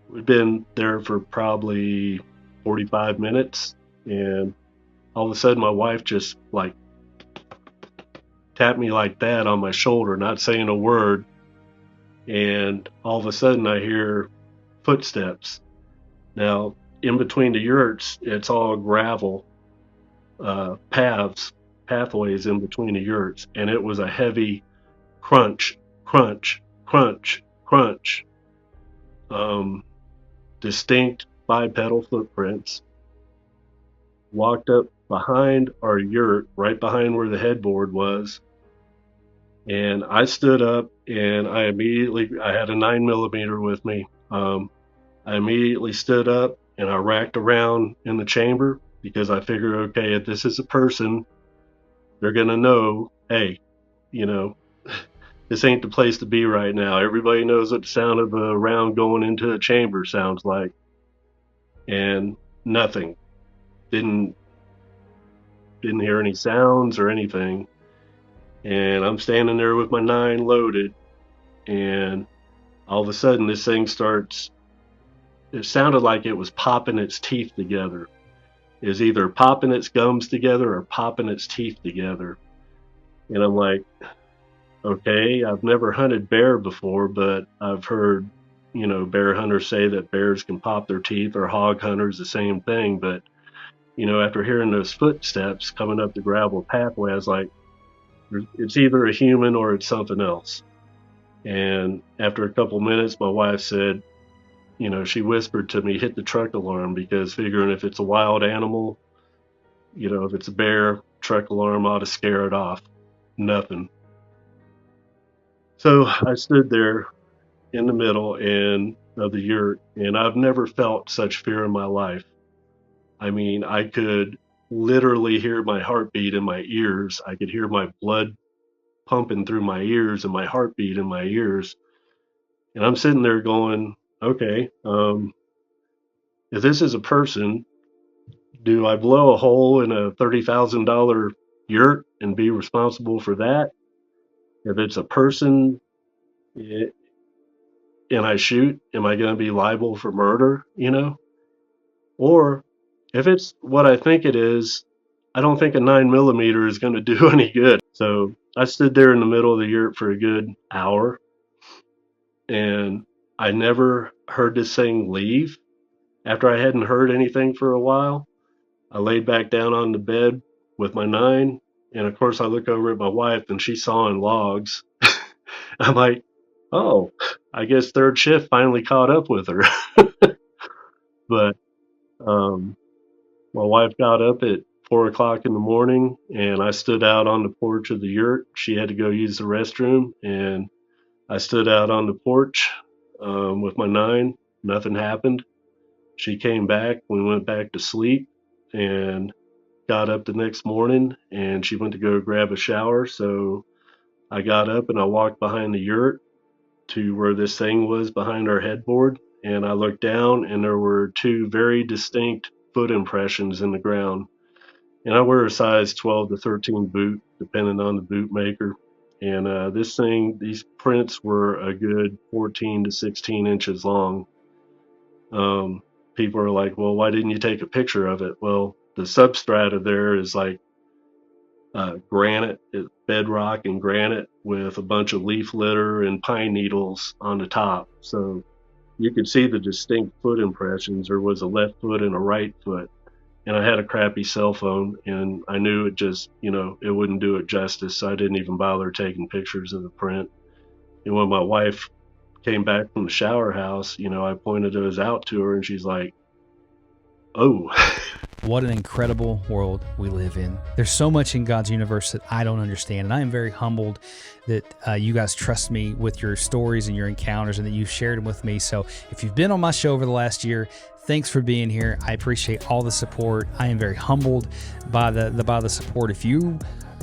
We'd been there for probably 45 minutes, and all of a sudden my wife just like tapped me like that on my shoulder, not saying a word. And all of a sudden I hear footsteps. Now, in between the yurts, it's all gravel, pathways in between the yurts. And it was a heavy crunch, crunch, crunch, crunch. Distinct bipedal footprints. Walked up behind our yurt, right behind where the headboard was. And I stood up and I had a 9mm with me. I immediately stood up and I racked around in the chamber because I figured, okay, if this is a person, they're going to know, hey, you know, this ain't the place to be right now. Everybody knows what the sound of a round going into a chamber sounds like. And nothing. Didn't hear any sounds or anything. And I'm standing there with my 9 loaded, and all of a sudden this thing starts, it sounded like it was popping its teeth together. It was either popping its gums together or popping its teeth together. And I'm like, okay, I've never hunted bear before, but I've heard, you know, bear hunters say that bears can pop their teeth, or hog hunters the same thing. But, you know, after hearing those footsteps coming up the gravel pathway, I was like, it's either a human or it's something else. And after a couple minutes, my wife said, you know, she whispered to me, hit the truck alarm, because figuring if it's a wild animal, you know, if it's a bear, truck alarm ought to scare it off. Nothing. So I stood there in the middle of the yurt, and I've never felt such fear in my life. I mean, I could literally hear my heartbeat in my ears. I could hear my blood pumping through my ears and my heartbeat in my ears. And I'm sitting there going, okay, if this is a person, do I blow a hole in a $30,000 yurt and be responsible for that? If it's a person and I shoot, am I going to be liable for murder, you know? Or if it's what I think it is, I don't think a 9mm is going to do any good. So I stood there in the middle of the yurt for a good hour, and I never heard this thing leave. After I hadn't heard anything for a while, I laid back down on the bed with my 9, and of course I look over at my wife and she's sawing logs. I'm like, oh, I guess third shift finally caught up with her. But my wife got up at 4 o'clock in the morning, and I stood out on the porch of the yurt. She had to go use the restroom, and I stood out on the porch with my 9. Nothing happened. She came back. We went back to sleep and got up the next morning, and she went to go grab a shower. So I got up and I walked behind the yurt to where this thing was behind our headboard, and I looked down, and there were 2 very distinct foot impressions in the ground. And I wear a size 12 to 13 boot, depending on the boot maker. And these prints were a good 14 to 16 inches long. People are like, well, why didn't you take a picture of it? Well, the substrata there is like granite, bedrock and granite with a bunch of leaf litter and pine needles on the top. So you could see the distinct foot impressions. There was a left foot and a right foot. And I had a crappy cell phone, and I knew it just, it wouldn't do it justice. So I didn't even bother taking pictures of the print. And when my wife came back from the shower house, I pointed those out to her, and she's like, oh. What an incredible world we live in. There's so much in God's universe that I don't understand, and I am very humbled that you guys trust me with your stories and your encounters, and that you've shared them with me. So if you've been on my show over the last year, thanks for being here. I appreciate all the support. I am very humbled by the support. If you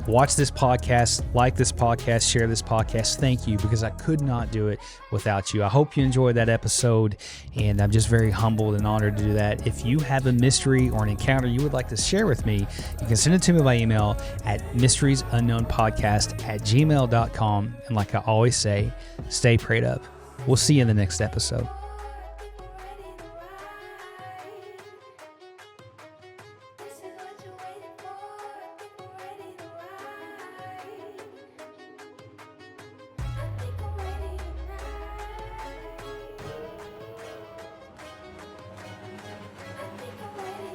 watch this podcast, like this podcast, share this podcast, thank you, because I could not do it without you. I hope you enjoyed that episode, and I'm just very humbled and honored to do that. If you have a mystery or an encounter you would like to share with me, you can send it to me by email at mysteriesunknownpodcast@gmail.com. And like I always say, stay prayed up. We'll see you in the next episode.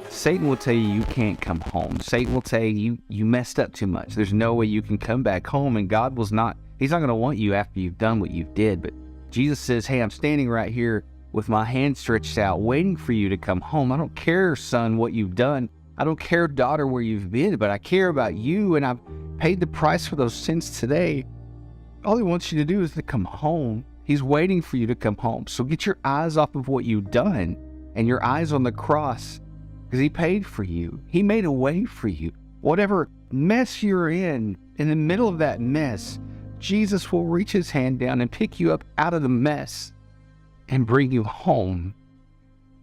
Satan will tell you can't come home. Satan will tell you you messed up too much. There's no way you can come back home, and God he's not going to want you after you've done what you did. But Jesus says, hey, I'm standing right here with my hand stretched out, waiting for you to come home. I don't care, son, what you've done. I don't care, daughter, where you've been, but I care about you, and I've paid the price for those sins today. All he wants you to do is to come home. He's waiting for you to come home. So get your eyes off of what you've done and your eyes on the cross, because he paid for you. He made a way for you. Whatever mess you're in the middle of that mess, Jesus will reach his hand down and pick you up out of the mess and bring you home.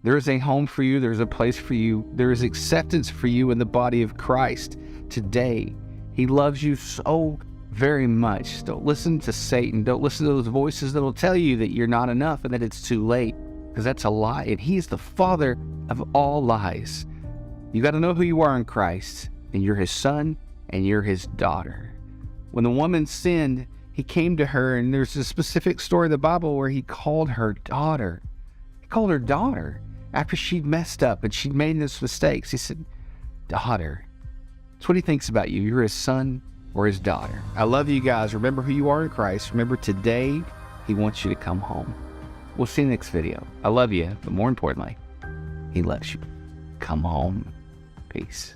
There is a home for you. There's a place for you. There is acceptance for you in the body of Christ today. He loves you so very much. Don't listen to Satan. Don't listen to those voices that will tell you that you're not enough and that it's too late, because that's a lie. And he is the father of all lies. You got to know who you are in Christ, and you're his son and you're his daughter. When the woman sinned, he came to her, and there's a specific story in the Bible where he called her daughter. He called her daughter after she'd messed up and she'd made those mistakes. He said, daughter. That's what he thinks about you. You're his son or his daughter. I love you guys. Remember who you are in Christ. Remember today, he wants you to come home. We'll see you next video. I love you, but more importantly, he loves you. Come home. Peace.